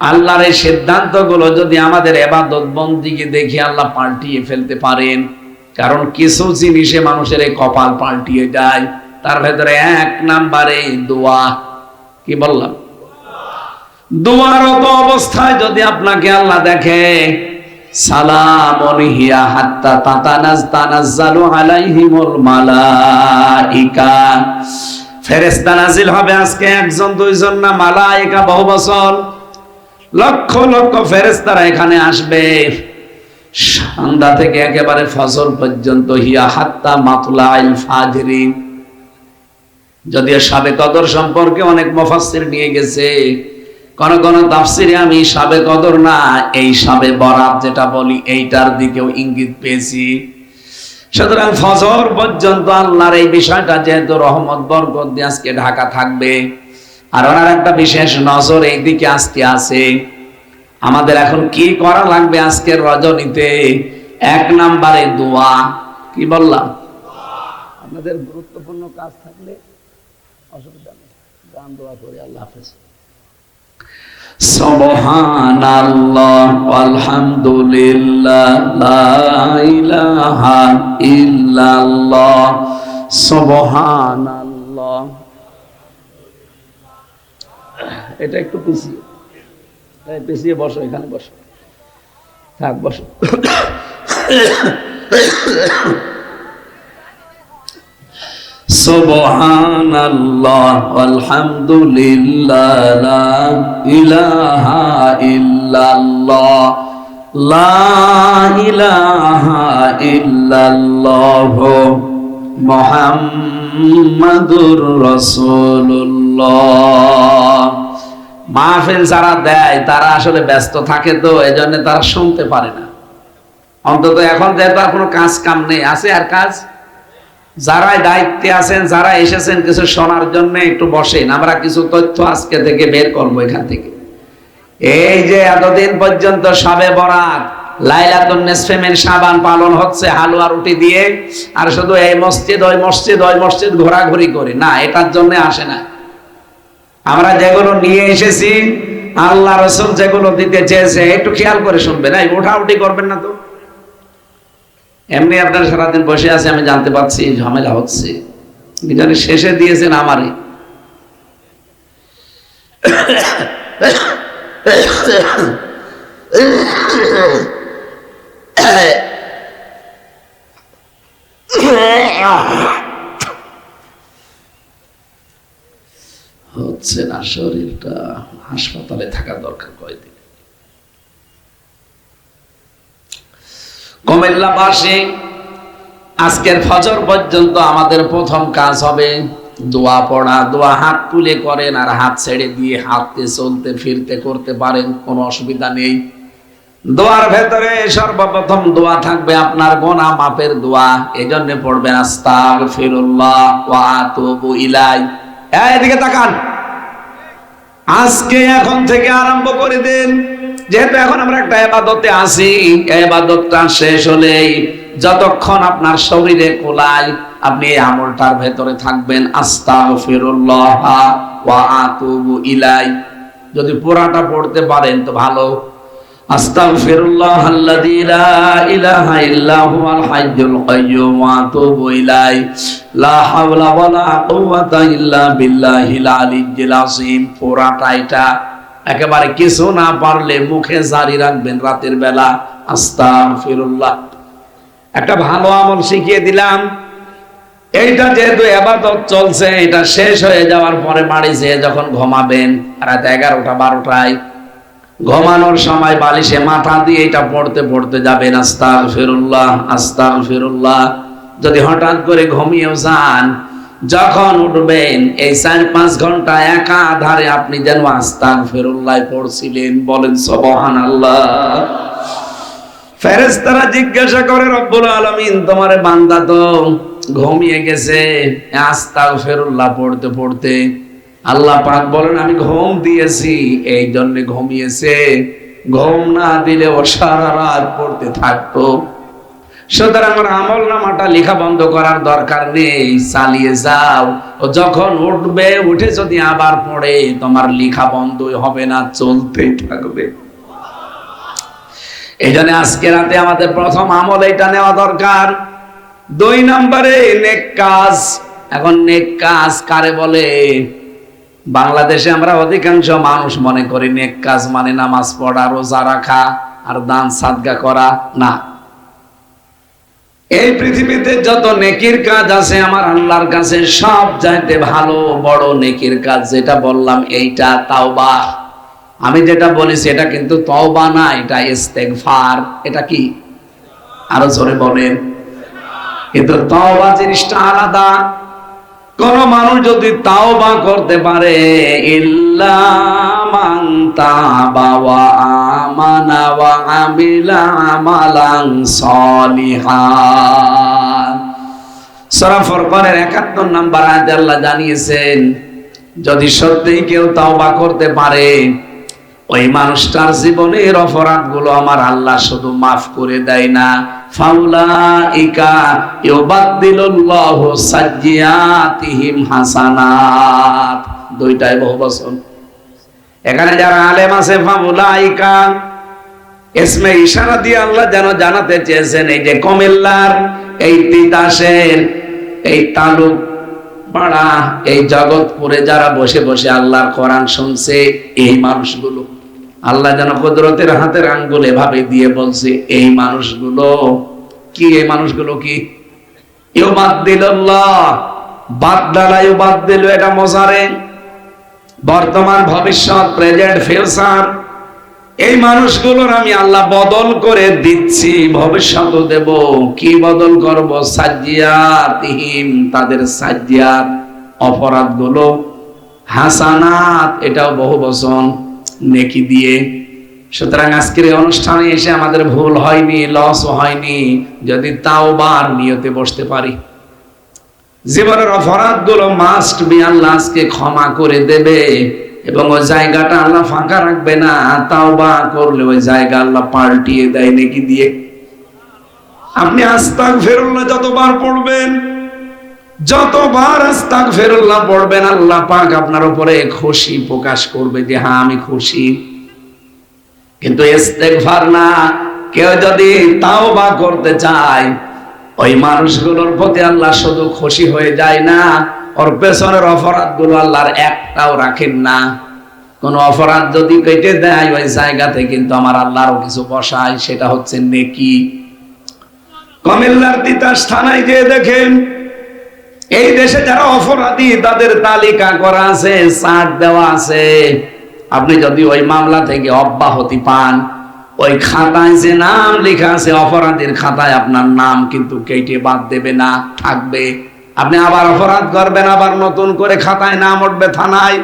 আল্লাহর এই সিদ্ধান্তগুলো যদি আমাদের ইবাদত বন্দেগী দেখে আল্লাহ পাল্টিয়ে ফেলতে পারেন। কারণ কিছু জিনিসে মানুষের এই কপাল পাল্টিয়ে যায়। তার ভেতরে 1 নম্বরে দোয়া। কি বললাম? দোয়ারত অবস্থায় যদি আপনাকে আল্লাহ দেখে, সালামুন হিয়া হাত্তা তানাজ্জালু আলাইহিমুল মালাইকা, ফেরেশতা নাজিল হবে আজকে একজন দুইজন না, মালাইকা বহু বছর, লক্ষ লক্ষ ফেরেশতারা এখানে আসবে সন্ধ্যা থেকে একেবারে ফজর পর্যন্ত। হিয়া হাত্তা মাতলাইল ফাজরি, যদিও শাবে কদর সম্পর্কে অনেক মুফাসসির নিয়ে গেছে, কোন কোন তাফসিরে আমি শাবে কদর না, এই শাবে বরাত যেটা বলি এইটার দিকেও ইঙ্গিত পেয়েছি। সুতরাং ফজর পর্যন্ত আল্লাহর এই বিষয়টা যেহেতু রহমত বরকত দিয়ে আজকে ঢাকা থাকবে, আর ওনার একটা বিশেষ নজর এই দিকে আজকে আছে। আমাদের এখন কি করা লাগবে আজকের রজনীতে? এক নম্বরে দোয়া। কি বললাম? আপনাদের গুরুত্বপূর্ণ কাজ থাকলে অসুবিধা নেই, গান দোয়া করে। আল্লাহ হাফেজ। সুবহানাল্লাহ আলহামদুলিল্লাহ লা ইলাহা ইল্লাল্লাহ সুবহানাল্লাহ। এটা একটু পিছিয়ে পিছিয়ে বসো, এখানে বসো, থাক বসো। সুবহানাল্লাহ আলহামদুলিল্লাহ লা ইলাহা ইল্লাল্লাহ লা ইলাহা ইল্লাল্লাহ মুহাম্মাদুর রাসূলুল্লাহ। মাহফিল যারা দেয় তারা আসলে ব্যস্ত থাকে, তো এজন্য তারা শুনতে পারে না। অন্তত এখন যেহেতু আর কোনো কাজ কাম নেই, আছে আর কাজ, যারা দায়িত্বে আছেন, যারা এসেছেন কিছু শোনার জন্য, একটু বসেন, আমরা কিছু তথ্য আজকে থেকে বের করবো এখান থেকে। এই যে এতদিন পর্যন্ত শবে বরাত, লাইলাতুন নিসফে মিন শাবান পালন হচ্ছে হালুয়া রুটি দিয়ে, আর শুধু এই মসজিদ ওই মসজিদ ওই মসজিদ ঘোরাঘুরি করে না, এটার জন্য আসে না। আমরা যেগুলো নিয়ে এসেছি, আল্লাহ রাসূল যেগুলো দিতে চেয়েছে, একটু খেয়াল করে শুনবেন, এই ওঠাউঠি করবেন না তো। এমনি আপনারা সারাদিন বসে আছে, আমি জানতে পারছি ঝামেলা হচ্ছে, জানি শেষে দিয়েছেন আমারই। হচ্ছে না, শরীরটা হাসপাতালে থাকা দরকার কয়েকদিন। কুমিল্লাবাসী, আজকের ফজর পর্যন্ত আমাদের প্রথম কাজ হবে দোয়া পড়া। দোয়া হাত তুলে করেন, আর হাত ছেড়ে দিয়ে হাঁটতে চলতে ফিরতে করতে পারেন, কোনো অসুবিধা নেই। দোয়ার ভেতরে সর্বপ্রথম দোয়া থাকবে আপনার গুনাহ মাফের দোয়া। এজন্য পড়বেন আস্তাগফিরুল্লাহ ওয়া আতুবু ইলাই। এদিকে তাকান, আজকে এখন থেকে আরম্ভ করে দেন। যেহেতু এখন আমরা একটা ইবাদতে আছি, ইবাদতটা শেষ হলেই যতক্ষণ আপনার শরীরে কোলায়, আপনি এই আমলটার ভেতরে থাকবেন, আস্তাগফিরুল্লাহ ওয়া আতুবু ইলাই। যদি পুরাটা পড়তে পারেন তো ভালো। আস্তাগফিরুল্লাহাল্লাযী লা ইলাহা ইল্লা হুয়াল হাইয়্যুল কাইয়্যুম ওয়া আতুবু ইলাইহি লা হাওলা ওয়ালা কুওয়াতা ইল্লা বিল্লাহিল আলিয়্যিল আযীম। পুরাটা এটা একেবারে কিছু না পারলে মুখে জারি রাখবেন রাতের বেলা, আস্তাগফিরুল্লাহ। একটা ভালো আমল শিখিয়ে দিলাম। এইটা যেহেতু ইবাদত চলছে, এটা শেষ হয়ে যাওয়ার পরে বাড়ি যেয়ে যখন ঘুমাবেন রাত 11টা 12টায়, ঘুমানোর সময় বালিশে মাথা দিয়ে এটা পড়তে পড়তে যাবেন, আস্তাগফিরুল্লাহ আস্তাগফিরুল্লাহ। যদি হঠাৎ করে ঘুমিয়েও যান, যখন উঠবেন এই 4-5 ঘন্টা একাধারে আপনি যেন আস্তাগফিরুল্লাহ পড়ছিলেন। বলেন সুবহানাল্লাহ। ফেরেশতারা জিজ্ঞাসা করে, রব্বুল আলামিন, তোমার বান্দা তো ঘুমিয়ে গেছে আস্তাগফিরুল্লাহ পড়তে পড়তে। আল্লাহ পাক বলেন, আমি ঘুম দিয়েছি এই জন্য ঘুমিয়েছে, ঘুম না দিলে ও সারা রাত পড়তে থাকতো। সুতরাং আমার আমল নামাটা লেখা বন্ধ করার দরকার নেই, চালিয়ে যাও। ও যখন উঠবে, উঠে যদি আবার পড়ে, তোমার লেখা বন্ধ হবে না, চলতেই থাকবে। এই জন্য আজকে রাতে আমাদের প্রথম আমল এটা নেওয়া দরকার। 2 নম্বরে নেক কাজ। এখন নেক কাজ কারে বলে? বাংলাদেশে আমরা অধিকাংশ মানুষ মনে করি নেক কাজ মানে নামাজ পড়া, রোজা রাখা আর দান সাদগা করা। না, এই পৃথিবীতে যত নেকির কাজ আছে আমার আল্লাহর কাছে সব চাইতে ভালো বড় নেকির কাজ যেটা বললাম এইটা তাওবা। আমি যেটা বলেছি এটা কিন্তু তওবা না, এটা ইস্তেগফার। এটা কি? আরো জোরে বলেন। কিন্তু তওবা জিনিসটা আলাদা। কোন মানুষ যদি তাওবা করতে পারে, ইল্লা মান তাবা ওয়া আমানা ওয়া আমিলা আমালান সলিহান, সূরা ফুরকানের ৭১ নম্বর আয়াতে আল্লাহ জানিয়েছেন যদি সত্যিই কেউ তাওবা করতে পারে ওই মানুষটার জীবনের অপরাধগুলো আমার আল্লাহ শুধু মাফ করে দেয় না, ফাউলাইকা ইউবাদদিলুল্লাহু সাইয়্যাতিহিম হাসানাত। দুইটাই বহুবচন। এখানে যারা আলেম আছে ফাউলাইকা ইসমে ইশারা দিয়ে আল্লাহ যেন জানাতে চেয়েছেন এই যে কুমিল্লার, এই তিতাসের, এই তালুক পাড়া, এই জগৎপুরে যারা বসে বসে আল্লাহর কোরআন শুনছে এই মানুষগুলো আল্লাহ যেন কুদরতের হাতের আঙ্গুল এভাবে দিয়ে বলছে এই মানুষগুলো কি? এই মানুষগুলো কি? ইউবাদদিলুল্লাহ, বাদদালা ইউবাদদিলু, এটা মজারে বর্তমান ভবিষ্যৎ, প্রেজেন্ট ফিউচার। এই মানুষগুলোর আমি আল্লাহ বদল করে দিচ্ছি, ভবিষ্যৎ দেব। কি বদল করব? সাইয়্যাতিহিম, তাদের সাইয়্যাত অপরাধগুলো, হাসানাত এটাও বহুবচন, নেকি দিয়ে। সুতরাং আজকের এই অনুষ্ঠানে এসে আমাদের ভুল হয়নি, লস হয়নি যদি তাওবার নিয়তে বসতে পারি। জীবনের অপরাধগুলো মাস্ট বি আল্লাহ আজকে ক্ষমা করে দেবে এবং ওই জায়গাটা আল্লাহ ফাঁকা রাখবে না। তাওবা করলে ওই জায়গা আল্লাহ পাল্টিয়ে দেয় নেকি দিয়ে। আপনি আস্তাগফিরুল্লাহ যতবার পড়বেন, যতবার আস্তাগফিরুল্লাহ পড়বেন আল্লাহ পাক আপনার উপরে খুশি প্রকাশ করবে যে হ্যাঁ আমি খুশি। কিন্তু ইস্তেগফার না, কেউ যদি তাওবা করতে চায় ওই মানুষগুলোর প্রতি আল্লাহ শুধু খুশি হয়ে যায় না, ওর পেছনের অপরাধগুলো আল্লাহর একটাও রাখেন না। কোন অপরাধ যদি কেটে দেয় ওই জায়গাতে কিন্তু আমার আল্লাহরও কিছু বসায়, সেটা হচ্ছে নেকি। কুমিল্লার তিতাস থানায় গিয়ে দেখেন এই দেশে যারা অপরাধী তাদের তালিকা করা আছে, চার্ট দেওয়া আছে। আপনি যদি ওই মামলা থেকে অব্যাহতি পান, ওই খাতায় যে নাম লেখা আছে অপরাধীর খাতায় আপনার নাম কিন্তু কেটে বাদ দেবে না, থাকবে। আপনি আবার অপরাধ করবেন, আবার নতুন করে খাতায় নাম উঠবে থানায়।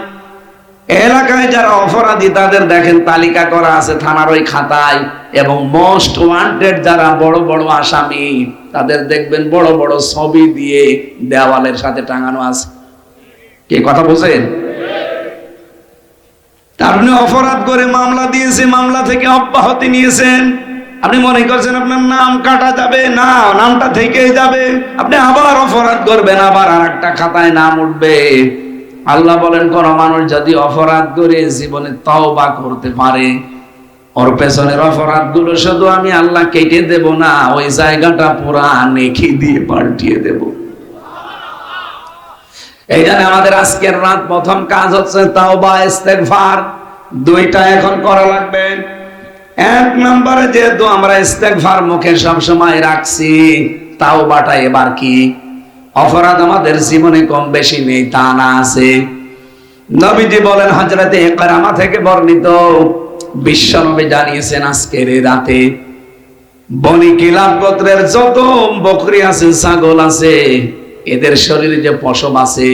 এলাকায় যারা অপরাধী তাদের দেখেন তালিকা করা আছে থানার ওই খাতায়, এবং মোস্ট ওয়ান্টেড যারা বড় বড় আসামি তাদের দেখবেন বড় বড় ছবি দিয়ে দেওয়ালের সাথে টাঙানো আছে। কি কথা বুঝেন? আপনি অপরাধ করে মামলা দিয়েছে, মামলা থেকে অব্যাহতি নিয়েছেন, আপনি মনে করছেন আপনার নাম কাটা যাবে না, নামটা থেকেই যাবে। আপনি আবার অপরাধ করবেন, আবার আরেকটা খাতায় নাম উঠবে। আল্লাহ বলেন কোন মানুষ যদি অপরাধ করে জীবনে তওবা করতে পারে ওর পেছনের অপরাধগুলো শুধু আমি আল্লাহ কেটে দেব না, ওই জায়গাটা পুরা নেকি দিয়ে পাল্টিয়ে দেব। এই জন্য আমাদের আজকের রাত প্রথম কাজ হচ্ছে তাওবা ইস্তেগফার। দুইটা এখন করা লাগবে। এক নম্বরে যেহেতু আমরা ইস্তেগফার মুখে সবসময় রাখছি, তাওবাটা এবার কি? অপরাধ আমাদের জীবনে কম বেশি নেই তা না, আছে। নবীজি বলেন হযরতে ইকরামা থেকে বর্ণিত, বিশ্বনবী জানিয়েছেন আজকের এই রাতে বনি কিলাব গোত্রের যত বকরি আছে, ছাগল আছে, এদের শরীরে যে পশম আছে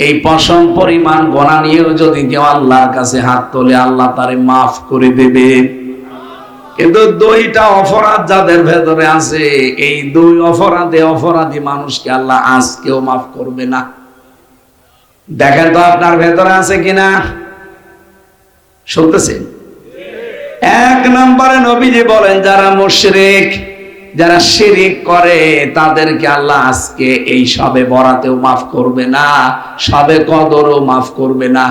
এই পশম পরিমাণ গোনা নিয়েও যদি কেউ আল্লাহর কাছে হাত তোলে আল্লাহ তারে মাফ করে দেবে। কিন্তু দুইটা অপরাধ যাদের ভেতরে আছে, এই দুই অপরাধে অপরাধী মানুষকে আল্লাহ আজকেও মাফ করবে না। দেখেন তো আপনার ভেতরে আছে কিনা, শুনতেছেন? এক নম্বরে নবীজি বলেন যারা মুশরিক, যারা শিরিক করে তাদেরকে আল্লাহ আজকে এই সবে বরাতেও মাফ করবে না, সবে কদরও মাফ করবে না।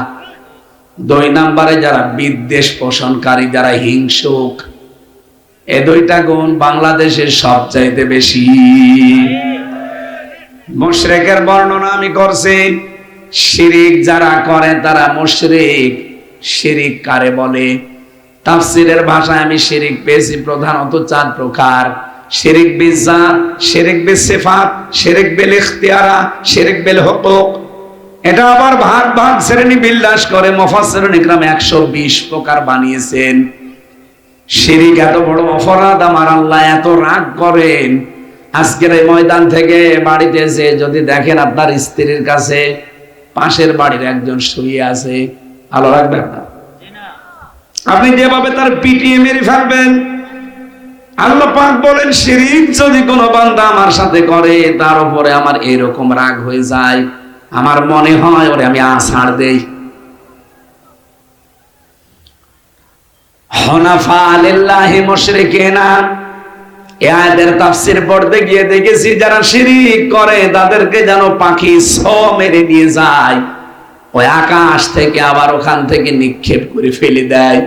দুই নম্বরে যারা বিদ্বেষ পোষণকারী, যারা হিংসুক, এই দুইটা গুণ বাংলাদেশের সবচাইতে বেশি। মুশরিকের বর্ণনা আমি করছি, শিরিক যারা করে তারা মুশরিক। শিরিক কারে বলে? তাফসীরের ভাষায় আমি শিরিক পেয়েছি প্রধানত 4 প্রকার। শিরিক বিজাত, শিরিক বিসিফাত, শিরিক বিল ইখতিয়ারা, শিরিক বিল হুকুক। এটা আবার ভাগ ভাগ শ্রেণী বিন্যাস করে মুফাসসিরুন ইকরাম 120 প্রকার বানিয়েছেন। শিরিক এত বড় অপরাধ, আমার আল্লাহ এত রাগ করেন। আজকের এই ময়দান থেকে বাড়িতে এসে যদি দেখেন আপনার স্ত্রীর কাছে পাশের বাড়ির একজন শুয়ে আছে, ভালো রাখবেন না? আপনি যেভাবে তার পিটিয়ে মেরে ফেলবেন। আল্লাহ পাক বলেন শিরিক যদি কোনো বান্দা আমার সাথে করে, তার উপরে আমার এরকম রাগ হয়ে যায়, আমার মনে হয় ওরে আমি আছাড় দেই। হুনাফা লিল্লাহি মুশরিকিনা, এই আয়াতের তাফসীর পড়তে গিয়ে দেখেছি যারা শিরিক করে তাদেরকে যেন পাখি ছো মেরে নিয়ে যায়, ওই আকাশ থেকে আবার ওখান থেকে নিক্ষেপ করে ফেলে দেয়,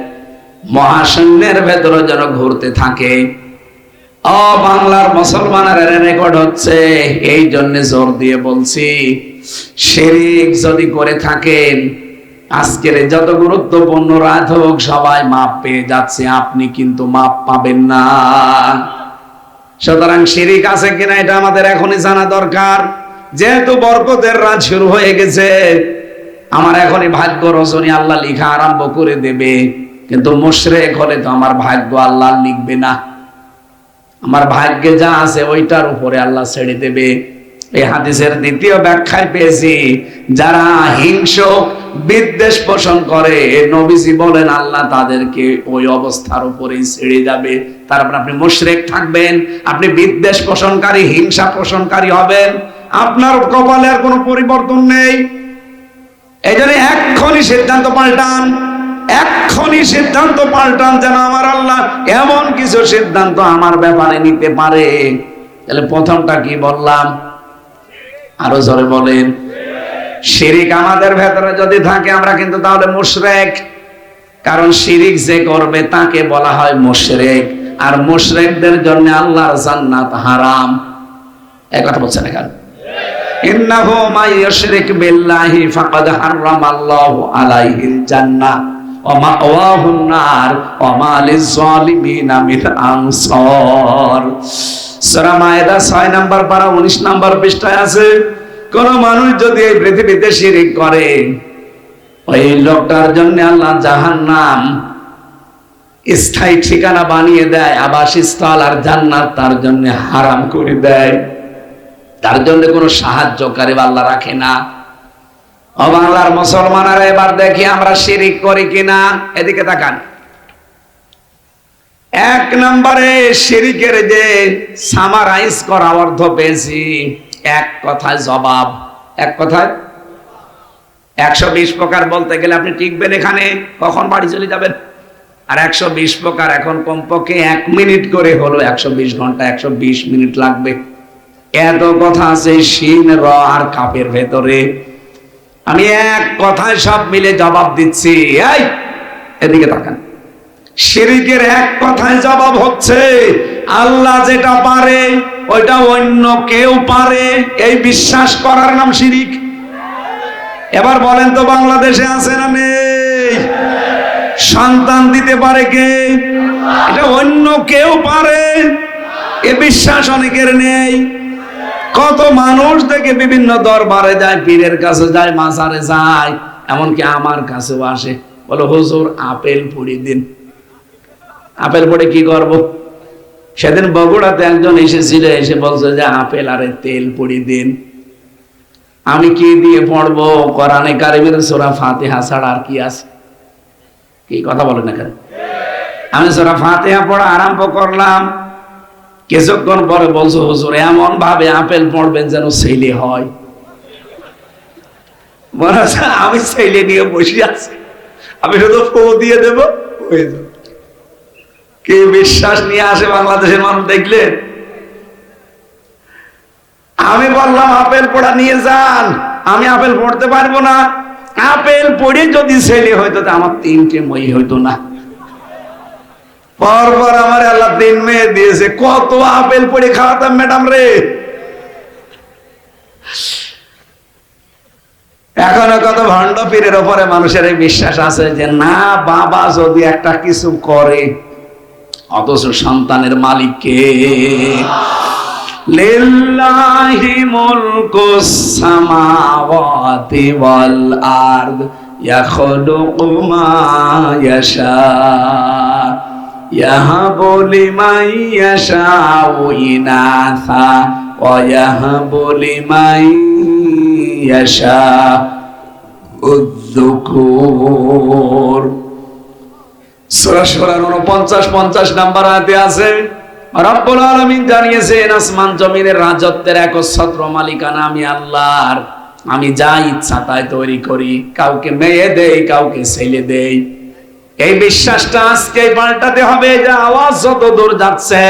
মহাশূন্যের ভেতরে যেন ঘুরতে থাকে। ও বাংলার মুসলমানের রেকর্ড হচ্ছে, এই জন্য জোর দিয়ে বলছি, শিরিক যদি করে থাকেন, আজকের যত গুরুত্বপূর্ণ রাত হোক সবাই মাপ পেয়ে যাচ্ছে, আপনি কিন্তু মাপ পাবেন না। সুতরাং শিরিক আছে কিনা এটা আমাদের এখনই জানা দরকার। যেহেতু বরকতের রাত শুরু হয়ে গেছে, আমার এখনই ভাগ্য রচনী আল্লাহ লিখা আরম্ভ করে দেবে, কিন্তু মুশরিক হলে তো আমার ভাগ্য আল্লাহ লিখবে না, আমার ভাগ্যে যা আছে ওইটার উপরে আল্লাহ ছেড়ে দেবে। এই হাদিসের দ্বিতীয় ব্যাখ্যায় পেয়েছি, যারা হিংসক বিদ্বেষ পোষণ করে, নবীজি বলেন আল্লাহ তাদেরকে ওই অবস্থার উপরেই ছেড়ে যাবে। তারপর আপনি মুশরিক থাকবেন, আপনি বিদ্বেষ পোষণকারী, হিংসা পোষণকারী হবেন, আপনার কপালে আর কোনো পরিবর্তন নেই। এই জন্য এক্ষুনি সিদ্ধান্ত পাল্টান, এক্ষুনি সিদ্ধান্ত পাল্টান, যেন আমার আল্লাহ এমন কিছু সিদ্ধান্ত আমার ব্যাপারে নিতে পারে। তাহলে প্রথমটা কি বললাম? আরো জোরে বলেন। শিরিক আমাদের ভেতরে যদি থাকে আমরা কিন্তু তাহলে মুশরিক, কারণ শিরিক যে করবে তাকে বলা হয় মুশরিক, আর মুশরিকদের জন্য আল্লাহর জান্নাত হারাম। এই কথা বলছেন এখানে, ইন্নাহু মান ইউশরিক বিল্লাহি ফাকাদ হারামাল্লাহু আলাইহিল জান্নাহ ওয়া মাওয়াহুন নার ওয়া মা লিয-যালিমিনা মিন আনসার। সূরা মায়েদা 6 নম্বর পারা 19 নম্বর পৃষ্ঠায় আছে, কোন মানুষ যদি এই পৃথিবীতে শিরিক করে, ওই লোকটার জন্য আল্লাহ জাহান্নাম স্থায়ী ঠিকানা বানিয়ে দেয়, আবাসস্থল, আর জান্নাত তার জন্য হারাম করে দেয়। তার জন্য কোনো সাহায্যকারী আল্লাহ রাখে না। ও বাংলার মুসলমানেরা, এবার দেখি আমরা শিরিক করি কিনা। এদিকে তাকান। 1 নম্বরে শিরিকের যে সামারাইজ করা অর্থ পেয়েছি, এক কথায় জবাব। এক কথায় 120 প্রকার বলতে গেলে আপনি টিকবেন এখানে, কখন বাড়ি চলে যাবেন। আর 120 প্রকার এখন কমপক্ষে 1 মিনিট করে হলো 120 ঘন্টা, 120 মিনিট লাগবে। এত কথা আছে শিন, র আর কাপের ভেতরে। আমি এক কথায় সব মিলে জবাব দিচ্ছি। এই এদিকে তাকান। শিরিকের এক কথায় জবাব হচ্ছে, আল্লাহ যেটা পারে ওইটা অন্য কেউ পারে, এই বিশ্বাস করার নাম শিরিক। এবার বলেন তো, বাংলাদেশে আছে না নেই? সন্তান দিতে পারে কে? এটা অন্য কেউ পারে, এ বিশ্বাস অনেকের নেই। কত মানুষ থেকে বিভিন্ন দরবারে যায়, পীরের কাছে যায়, মাজারে যায়, এমনকি আমার কাছেও আসে, বলো হুজুর আপেল পুড়ি দিন। আপেল পড়ে কি করব? সেদিন বগুড়াতে একজন এসেছিল, এসে বলছে যে আপেল আরে তেল পুড়ি দিন। আমি কি দিয়ে পড়বো? কোরআনে কারিমের সূরা ফাতিহা ছাড়া আর কি আছে? কি কথা বলেন এখানে? আমি সূরা ফাতিহা পড়া আরম্ভ করলাম, কিছুক্ষণ পরে বলছো হুজুর এমন ভাবে আপেল পড়বেন যেন ছেলে হয়। মনে হচ্ছে আমি ছেলে নিয়ে বসে আছি, আমি শুধু ফু দিয়ে দেবো, হয়ে যাবে। কি বিশ্বাস নিয়ে আসে বাংলাদেশের মানুষ দেখলেন। আমি বললাম আপেল পড়া নিয়ে যান, আমি আপেল পড়তে পারবো না। আপেল পড়ে যদি ছেলে হইতো আমার 3টে মই হইতো না। পরপর আমার আল্লাহ 3 মেয়ে দিয়েছে, কত আপেল পড়ে খাওয়াতাম ম্যাডাম রে। এখনো কত ভণ্ড পীরের উপরে মানুষের এই বিশ্বাস আছে যে না, বাবা যদি একটা কিছু করে, অথচ সন্তানের মালিক কে? লিল্লাহি মুলকুস সামাওয়াতি ওয়াল আরদ ইয়াখলুকু মা ইয়াশা ইয়াহাবু লিমান ইয়াশাউ ইনাসা ওয়া ইয়াহাবু লিমান ইয়াশাউ যুকুর। সূরা সূরার 49-50 নাম্বার আয়াতে আছে, রব্বুল আলামিন জানিয়েছেন আসমান জমিনের রাজত্বের একচ্ছত্র মালিকানা আমি আল্লাহর। আমি যা ইচ্ছা তাই তৈরি করি, কাউকে মেয়ে দেই, কাউকে ছেলে দেই। এই বিশ্বাসটা আজকে পাল্টাতে হবে। যে আওয়াজ যত দূর যাচ্ছে,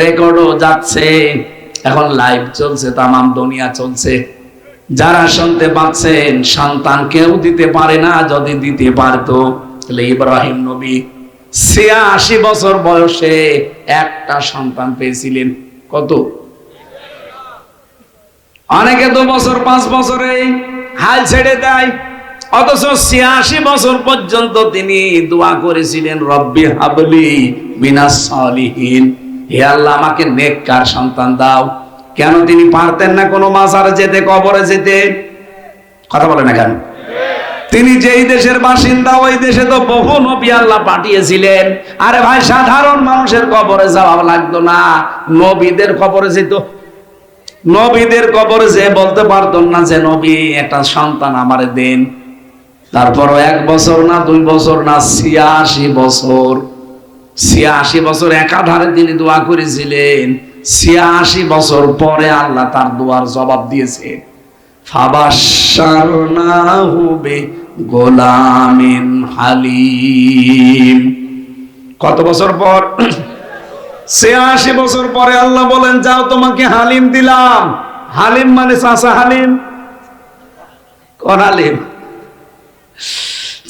রেকর্ডও যাচ্ছে, এখন লাইভ চলছে, তামাম দুনিয়া চলছে। যারা শুনতে পাচ্ছেন, সন্তান কেউ দিতে পারে না, যদি দিতে পারতো তাহলে ইব্রাহিম নবী ৮৬ বছর বয়সে একটা সন্তান পেয়েছিলেন। কত? অনেকে ২ বছর ৫ বছরে হাল ছেড়ে দেয়, অথচ ৮৬ বছর পর্যন্ত তিনি দোয়া করেছিলেন, রব্বি হাবলি মিনাস সালিহিন, হে আল্লাহ আমাকে নেককার সন্তান দাও। কেন তিনি পারতেন না কোনো মাজারে যেতে, কবরে যেতে? কথা বলে না কেন? তিনি যেই দেশের বাসিন্দা, ওই দেশে তো বহু নবী আল্লাহ পাঠিয়েছিলেন। আরে ভাই, সাধারণ মানুষের কবরে যাওয়া লাগতো না, নবীদের কবরে যেত। নবীদের কবরে যে বলতে পারতেন না যে নবী একটা সন্তান আমারে দেন। তারপরও ১ বছর না, ২ বছর না, ৮৬ বছর, ৮৬ বছর একাধারে তিনি দোয়া করেছিলেন। ৮৬ বছর পরে আল্লাহ তার দোয়ার জবাব দিয়েছে। ফাবাশশারনাহু বিগোলামিন হালিম। কত বছর পর? ৮৬ বছর পরে আল্লাহ বলেন, যাও তোমাকে হালিম দিলাম। হালিম মানে চাচা হালিম। কোন হালিম?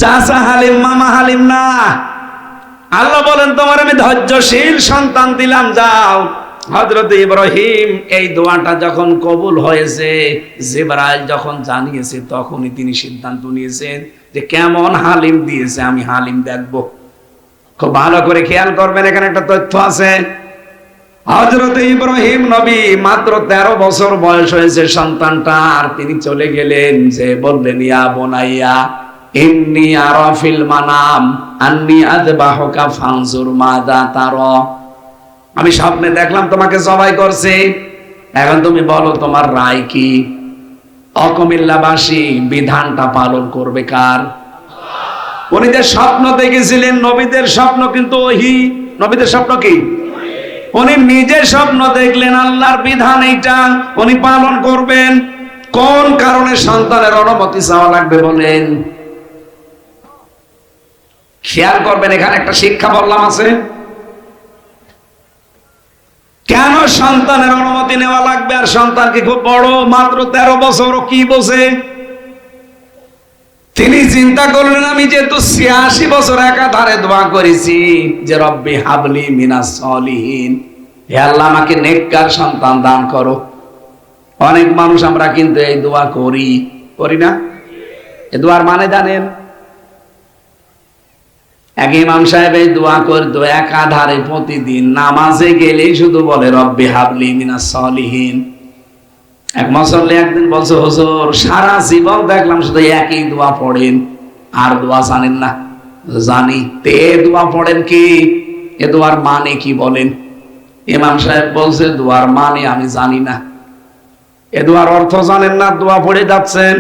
চাচা হালিম, মামা হালিম না। আল্লাহ বলেন, তোমার আমি ধৈর্যশীল সন্তান দিলাম, যাও। হযরত ইব্রাহিম এই দোয়াটা যখন কবুল হয়েছে, জিবরাইল যখন জানিয়েছে, তখনই তিনি সিদ্ধান্ত নিয়েছেন যে কেমন হালিম দিয়েছে, আমি হালিম দেখব। খুব ভালো করে খেয়াল করবেন, এখানে একটা তথ্য আছে। হযরত ইব্রাহিম নবী মাত্র ১৩ বছর বয়স হয়েছে সন্তানটার, তিনি চলে গেলেন, যে বললেন, ইয়া বুনাইয়া ইন্নী আরা ফিল মানাম আন্নী আযবাহুকা ফানজুর মাযা তারা। আমি স্বপ্নে দেখলাম তোমাকে জবাই করছে, এখন তুমি বলো তোমার রায় কি? অকুমিল্লাবাসী বিধানটা পালন করবে কার? উনি যে স্বপ্ন দেখেছিলেন, নবীদের স্বপ্ন কিন্তু ওহী। নবীদের স্বপ্ন কি? উনি নিজে স্বপ্ন দেখলেন, আল্লাহর বিধান এইটা, উনি পালন করবেন। কোন কারণে সন্তানের অনুমতি চাওয়া লাগবে বলেন? খেয়াল করবেন, এখানে একটা শিক্ষা বললাম আছে। কেন সন্তানের অনুমতি নেওয়া লাগবে? আর সন্তান কি খুব বড়? মাত্র ১৩ বছর, কি বোঝে? তিনি চিন্তা করলেন, আমি যেহেতু ৮৬ বছর একাধারে দোয়া করেছি যে রব্বি হাবলি মিনাস সালিহিন, হে আল্লাহ আমাকে নেককার সন্তান দান করো। অনেক মানুষ আমরা কিন্তু এই দোয়া করি না? এই দোয়ার মানে জানেন? এক ইমাম সাহেব এই দোয়া করতো একাধারে প্রতিদিন, নামাজে গেলেই শুধু বলে রব্বি হাবলি মিনাস সালিহিন। এক মুসল্লি একদিন বলছে, হুজুর সারা জীবন দেখলাম শুধু একই দোয়া পড়েন, আর দোয়া জানেন না? জানি। তে দোয়া পড়েন কি? এ দোয়ার মানে কি বলেন? ইমাম সাহেব বলছে, দোয়ার মানে আমি জানি না। এ দোয়ার অর্থ জানেন না, দোয়া পড়ে যাচ্ছেন।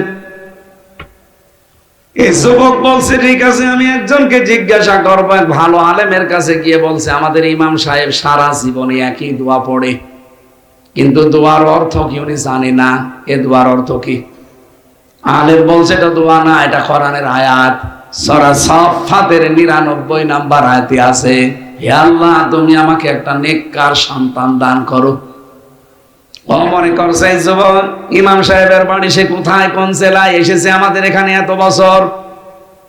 এই যুবক বলছে, ঠিক আছে আমি একজনকে জিজ্ঞাসা করবো। ভালো আলেমের কাছে গিয়ে বলছে, আমাদের ইমাম সাহেব সারা জীবনে একই দোয়া পড়ে, কিন্তু দোয়ার অর্থ কি উনি জানে না। এ দোয়ার অর্থ কি? আলেম বলছে, এটা দোয়া না, এটা কোরআনের আয়াত। সূরা সাফফাতের ৯৯ নাম্বার আয়াতে আছে, হে আল্লাহ তুমি আমাকে একটা নেককার সন্তান দান করো। ও মনে করছে যুবক, ইমাম সাহেবের বাড়ি সে কোথায়, কোন জেলায় এসেছে আমাদের এখানে এত বছর,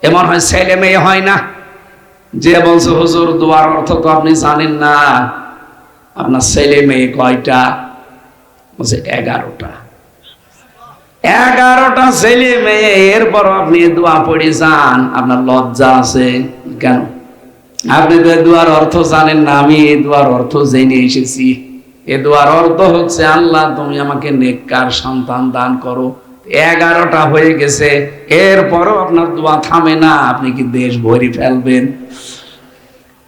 এমন হয় ছেলে মেয়ে হয় না। যে বলছে, হুজুর দোয়ার অর্থ তো আপনি জানেন না, আপনার ছেলে মেয়ে কয়টা? বলছে ১১টা। 11টা ছেলে মেয়ে, এরপর আপনি দোয়া পড়ে যান, আপনার লজ্জা আছে কেন? আপনি তো দোয়ার অর্থ জানেন না, আমি এই দোয়ার অর্থ জেনে এসেছি। এ দোয়ার অর্থ হচ্ছে, আল্লাহ তুমি আমাকে নেককার সন্তান দান করো। 11টা হয়ে গেছে, এরপরও আপনার দোয়া থামে না, আপনি কি দেশ ভরে ফেলবেন?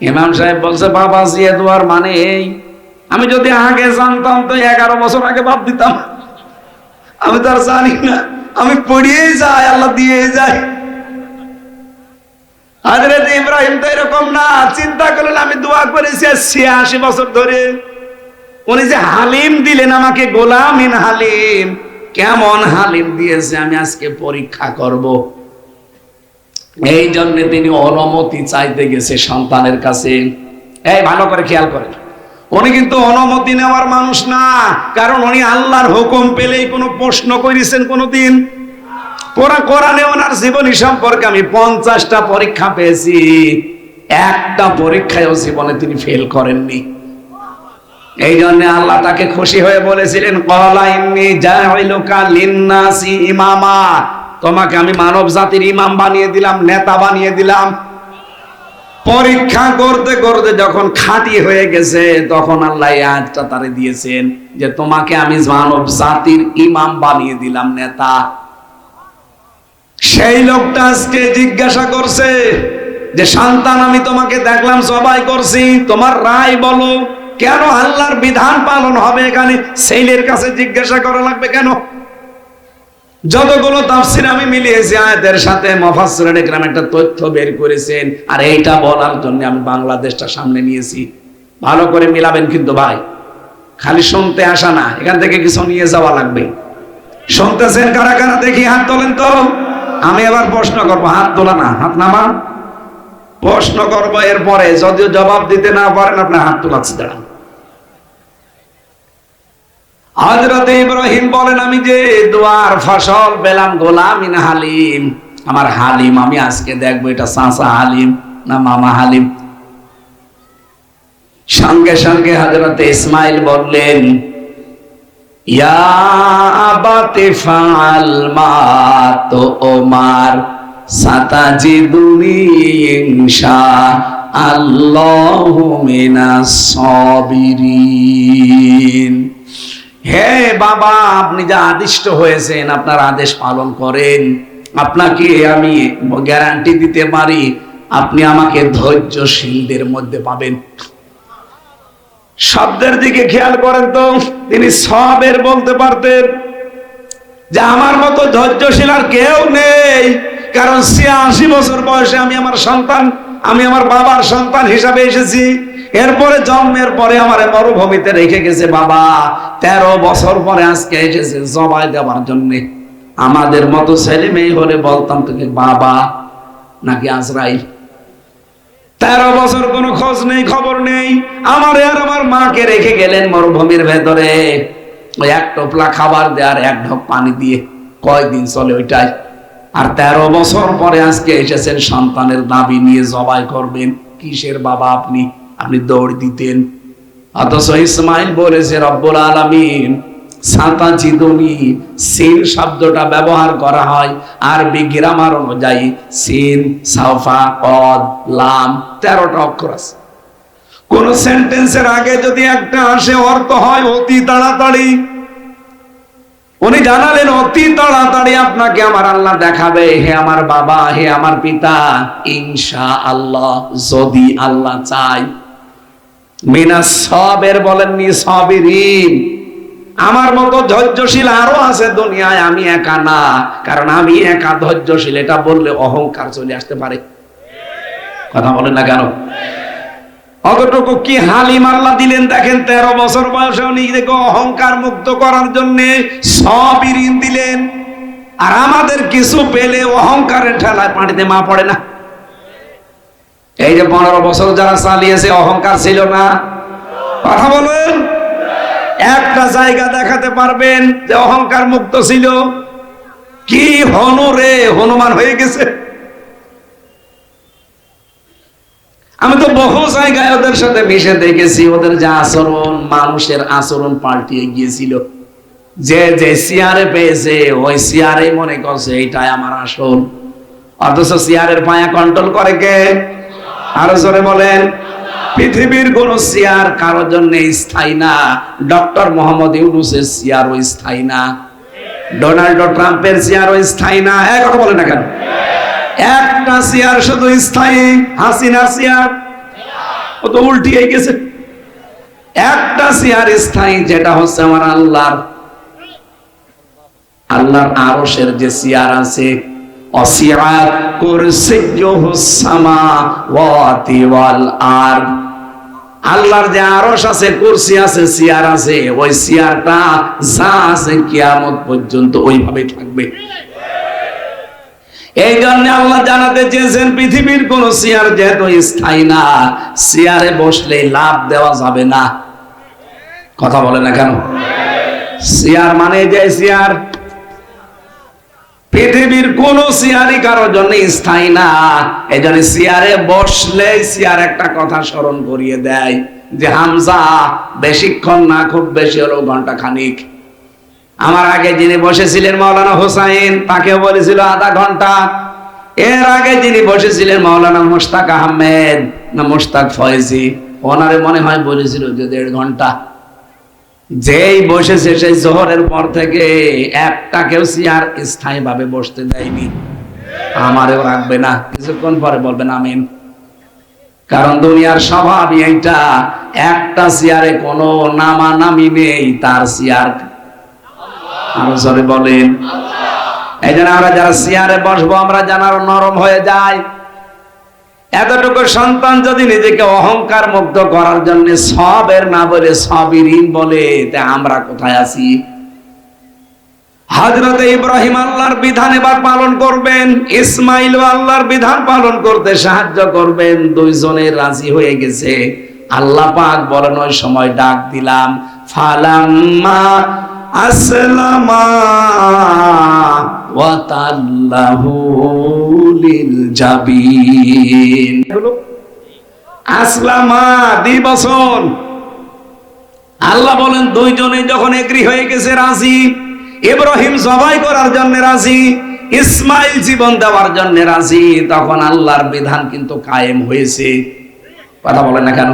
ইমাম সাহেব বলছে, বাবাজি এ দোয়ার মানে এই, আমি যদি আগে জানতাম তো 11 বছর আগে বাদ দিতাম। আমি তো আর জানি না, আমি পড়িয়েই যাই, আল্লাহ দিয়ে যায়। হযরত ইব্রাহিম তো এরকম না, চিন্তা করলেন আমি দোয়া করেছি 86 বছর ধরে, উনি যে হালিম দিলেন আমাকে, গোলামিন হালিম, কেমন হালিম দিয়েছে আমি আজকে পরীক্ষা করব। এই জন্য তিনি অনুমতি চাইতে গেছে সন্তানের কাছে। এই ভালো করে খেয়াল করেন, উনি কিন্তু অনুমতি নেওয়ার মানুষ না, কারণ উনি আল্লাহর হুকুম পেলেই কোনো প্রশ্ন করেছেন কোনোদিন? কোরআনে ওনার জীবনী সম্পর্কে আমি 50টা পরীক্ষা পেয়েছি, একটা পরীক্ষায়ও জীবনে তিনি ফেল করেননি। এই জন্য আল্লাহ তাকে খুশি হয়ে বলেছিলেন, ক্বালা ইন্নী জাইলুকা লিন্নাসি ইমামা, তোমাকে আমি মানব জাতির ইমাম বানিয়ে দিলাম, নেতা বানিয়ে দিলাম। পরীক্ষা করতে করতে যখন খাঁটি হয়ে গেছে, তখন আল্লাহ এই আয়াতটা তারে দিয়েছেন যে তোমাকে আমি মানব জাতির ইমাম বানিয়ে দিলাম, নেতা। সেই লোকটা আজকে জিজ্ঞাসা করছে যে সন্তান আমি তোমাকে দেখলাম জবাই করছি, তোমার রায় বলো, কেন আল্লাহর বিধান পালন হবে এখানে ছেলের কাছে জিজ্ঞাসা করা লাগবে কেন? যতগুলো তাফসীর আমি মিলিয়েছি আয়াতের সাথে, মুফাসসিরিন ইকরাম একটা তথ্য বের করেছেন, আর এইটা বলার জন্য আমি বাংলাদেশটা সামনে নিয়েছি। ভালো করে মিলাবেন কিন্তু ভাই, খালি শুনতে আসা না, এখান থেকে কিছু নিয়ে যাওয়া লাগবে। শুনতেছেন কারা কারা? দেখি হাত তোলেন তো। আমি এবার প্রশ্ন করবো, হাত তোলা না, হাত নামা। প্রশ্ন করবো, এরপরে যদিও জবাব দিতে না পারেন আপনার হাত তোলাচ্ছে, দাঁড়ান। হযরত ইব্রাহিম বলেন, আমি যে দোয়ার ফসল পেলাম গোলামিন হালিম, আমার হালিম আমি আজকে দেখবো এটা চাচা হালিম না মামা হালিম। সঙ্গে সঙ্গে হযরত ইসমাইল বললেন, ইয়া আবাতি ফাআল মা তুমার সাতাজিদুনি ইনশাআল্লাহু মিনাস সাবিরিন। হে বাবা, আপনি যা আদিষ্ট হয়েছেন আপনার আদেশ পালন করেন, আপনাকে আমি গ্যারান্টি দিতে পারি আপনি আমাকে ধৈর্যশীলদের মধ্যে পাবেন। শব্দের দিকে খেয়াল করেন তো, তিনি সবের বলতে পারতেন যে আমার মতো ধৈর্যশীল আর কেউ নেই, কারণ 86 বছর বয়সে আমি আমার সন্তান, আমি আমার বাবার সন্তান হিসাবে এসেছি। এরপরে জন্মের পরে আমার মরুভূমিতে রেখে গেছে বাবা, 13 বছর পরে আজকে এসেছে জবাই দেওয়ার জন্য। আমাদের মতো ছেলে মেয়ে হলে বলতাম তোকে বাবা নাকি আজরাইল। 13 বছর কোনো খোঁজ নেই, খবর নেই। আমার আর আমার মাকে রেখে গেলেন মরুভূমির ভেতরে, ওই এক টোপলা খাবার দেওয়ার এক ঢোক পানি দিয়ে কয়দিন চলে ওইটাই। আর 13 বছর পরে আজকে এসেছেন সন্তানের দাবি নিয়ে জবাই করবেন। কিসের বাবা আপনি? আপনি দৌড় দিতেন। অথচ ইসমাইল বলেছে রব্বুল আলামিন সাতাজিদুনি, সিন শব্দটা ব্যবহার করা হয় আরবি গ্রামার অনুযায়ী, সিন সাফা কদ লাম 13টা অক্ষর আছে। কোন সেন্টেন্সের আগে যদি একটা আসে অর্থ হয় অতি তাড়াতাড়ি। উনি জানালেন অতি তাড়াতাড়ি আপনাকে আমার আল্লাহ দেখাবে, হে আমার বাবা, হে আমার পিতা, ইনশাআল্লাহ, যদি আল্লাহ চায়। মিনাস সাবির বলেননি সাবিরিন, আমার মতো ধৈর্যশীল আরো আছে দুনিয়ায়, আমি একা না। কারণ আমি একা ধৈর্যশীল এটা বললে অহংকার চলে আসতে পারে। কথা বলেন না কেন? অতটুকু কি হালিম আল্লাহ দিলেন দেখেন, 13 বছর বয়সে নিজেকে অহংকার মুক্ত করার জন্য সাবিরিন দিলেন। আর আমাদের কিছু পেলে অহংকারের ঠেলায় পানিতে মা পড়ে না। এই যে 15 বছর যারা চালিয়েছে অহংকার ছিল না? কথা বলেন, একটা জায়গা দেখাতে পারবেন যে অহংকার মুক্ত ছিল? কি হনু রে, হনুমান হয়ে গেছে। আমি তো বহু জায়গায় ওদের সাথে মিশে দেখেছি, ওদের যে আচরণ, মানুষের আচরণ পাল্টিয়ে গিয়েছিল। যে যে চেয়ারে পেয়েছে ওই চেয়ারে মনে করছে এইটাই আমার আসল, অথচ চেয়ারের পায়া কন্ট্রোল করে কে? আরো জোরে বলেন। পৃথিবীর কোন চেয়ার কারোর জন্য স্থায়ী না। ডক্টর মোহাম্মদ ইউনূসের চেয়ারও স্থায়ী না, ডোনাল্ড ট্রাম্পের চেয়ারও স্থায়ী না। এক কথা বলে না কেন? একটা চেয়ার শুধু স্থায়ী, হাসিনার চেয়ার, ও তো উল্টিয়ে গেছে। একটা চেয়ার স্থায়ী, যেটা হচ্ছে আমার আল্লাহর আরশের যে চেয়ার আছে। অসিআত কুরসিয়্যুহুস সামাওয়াতি ওয়াল আরদ, আল্লাহর যে আরশ আছে, কুরসি আছে, চেয়ার আছে, ওই চেয়ারটা যা আছে কিয়ামত পর্যন্ত ওইভাবেই থাকবে। এই জন্য আল্লাহ জানাতে চেয়েছেন পৃথিবীর কোন চেয়ার যেহেতু স্থায়ী না, চেয়ারে বসলে লাভ দেওয়া যাবে না। কথা বলে না কেন? চেয়ার মানে যে চেয়ার, পৃথিবীর কোন চেয়ারই কারোর জন্য স্থায়ী না। এই জন্য চেয়ারে বসলে চেয়ার একটা কথা স্মরণ করিয়ে দেয় যে হামজা বেশিক্ষণ না, খুব বেশি হলো ঘন্টা খানিক। আমার আগে যিনি বসেছিলেন মাওলানা হোসাইন, তাকেও বলেছিল আধা ঘন্টা। এর আগে যিনি বসেছিলেন মাওলানা মুশতাক আহমেদ না মুশতাক ফয়েজি, ওনারে মনে হয় বলেছিল যে 1.5 ঘন্টা। যেই বসেছে সেই জোহরের পর থেকে একটা কেউ চেয়ার স্থায়ী ভাবে বসতে দেয়নি। আমারেও রাখবে না, কিছুক্ষণ পরে বলবেন আমিন। কারণ দুনিয়ার স্বভাবই এইটা, একটা চেয়ারে কোনো নামানামি নেই, তার চেয়ার। আরো জোরে বলেন। এই জন্য আমরা যারা চেয়ারে বসবো আমরা যেন আরো নরম হয়ে যায়। এতটুকু সন্তান যদি নিজেকে অহংকার মুক্ত করার জন্য সবের না বলে সবিরিন বলে, তা আমরা কোথায় আছি? হযরত ইব্রাহিম আল্লাহর বিধান এবার পালন করবেন, ইসমাইল আল্লাহর বিধান পালন করতে সাহায্য করবেন। দুইজনে রাজি হয়ে গেছে। আল্লাহ পাক বলেন ওই সময় ডাক দিলাম, ফালাম্মা আসলামা ওয়া তাল্লাহু লিল জাবিন। আসলামা দিবসন। আল্লাহ বলেন দুইজনে যখন এগ্রি হয়ে গেছে, রাজি, ইব্রাহিম জবাই করার জন্য রাজি, ইসমাইল জীবন দেওয়ার জন্য রাজি, তখন আল্লাহর বিধান কিন্তু কায়েম হয়েছে। কথা বলেন না কেন?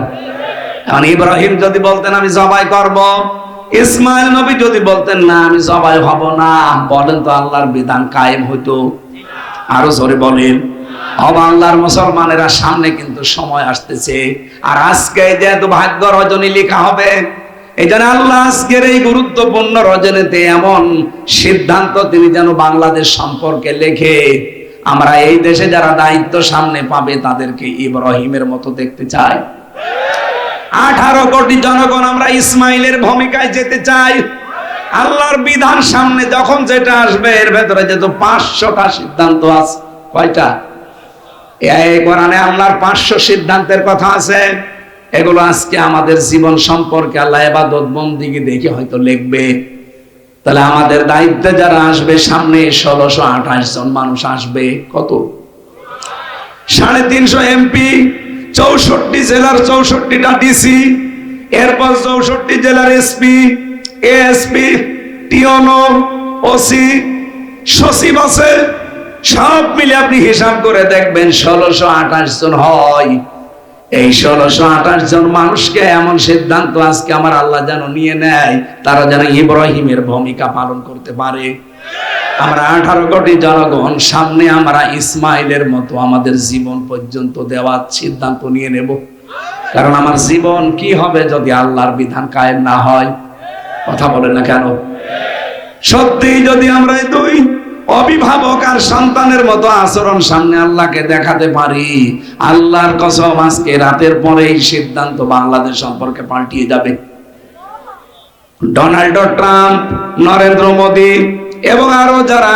এখন ইব্রাহিম যদি বলতেন আমি জবাই করব, ইসমাইল নবী যদি বলতেন না আমি জবাই হব না, বলেন তো আল্লাহর বিধান কায়েম হতো? আরো জোরে বলেন। আল্লাহর মুসলমানেরা, সামনে কিন্তু সময় আসতেছে, আর আজকে যেহেতু ভাগ্য রজনী লেখা হবে, এই জন্য আল্লাহ আজকের এই গুরুত্বপূর্ণ রজনীতে এমন সিদ্ধান্ত তিনি যেন বাংলাদেশ সম্পর্কে লেখে, আমরা এই দেশে যারা দায়িত্ব সামনে পাবে তাদেরকে ইব্রাহিমের মতো দেখতে চাই। 18 কোটি জনগণ আমরা ইসমাইলের ভূমিকায় যেতে চাই। আল্লাহর বিধান সামনে যখন যেটা আসবে, এর ভেতরে যেহেতু 500টা সিদ্ধান্ত আছে। কয়টা? এই কোরআনে আল্লাহর 500 সিদ্ধান্তের কথা আছে। এগুলো আজকে আমাদের জীবন সম্পর্কে আল্লাহ ইবাদত বন্দেগী দেখে হয়তো লিখবে। তাহলে আমাদের দায়িত্বে যারা আসবে সামনে 1628 জন মানুষ আসবে। কত? 350 এমপি, 64 জেলার 64টা ডিসি, এরপর 64 জেলার এসপি, এএসপি, টিওনো, ওসি, সচিব আছে। সব মিলে আপনি হিসাব করে দেখবেন 1628 জন হয়। এই 1628 জন মানুষকে এমন সিদ্ধান্ত আজকে আমার আল্লাহ যেন নিয়ে নেয়, তারা যেন ইব্রাহিমের ভূমিকা পালন করতে পারে। আমরা 18 কোটি জনগণ সামনে আমরা ইসমাইলের মতো আমাদের জীবন পর্যন্ত দেওয়ার সিদ্ধান্ত নিয়ে নেব। কারণ আমার জীবন কি হবে যদি আল্লাহর বিধান কায়েম না হয়? কথা বলেন না কেন? সত্যি যদি আমরা এই দুই অভিভাবক আর সন্তানের মতো আচরণ সামনে আল্লাহকে দেখাতে পারি, আল্লাহর কসম আজকে রাতের পরে এই সিদ্ধান্ত বাংলাদেশ সম্পর্কে পাল্টিয়ে যাবে। ডোনাল্ড ট্রাম্প, নরেন্দ্র মোদী এবং আরো যারা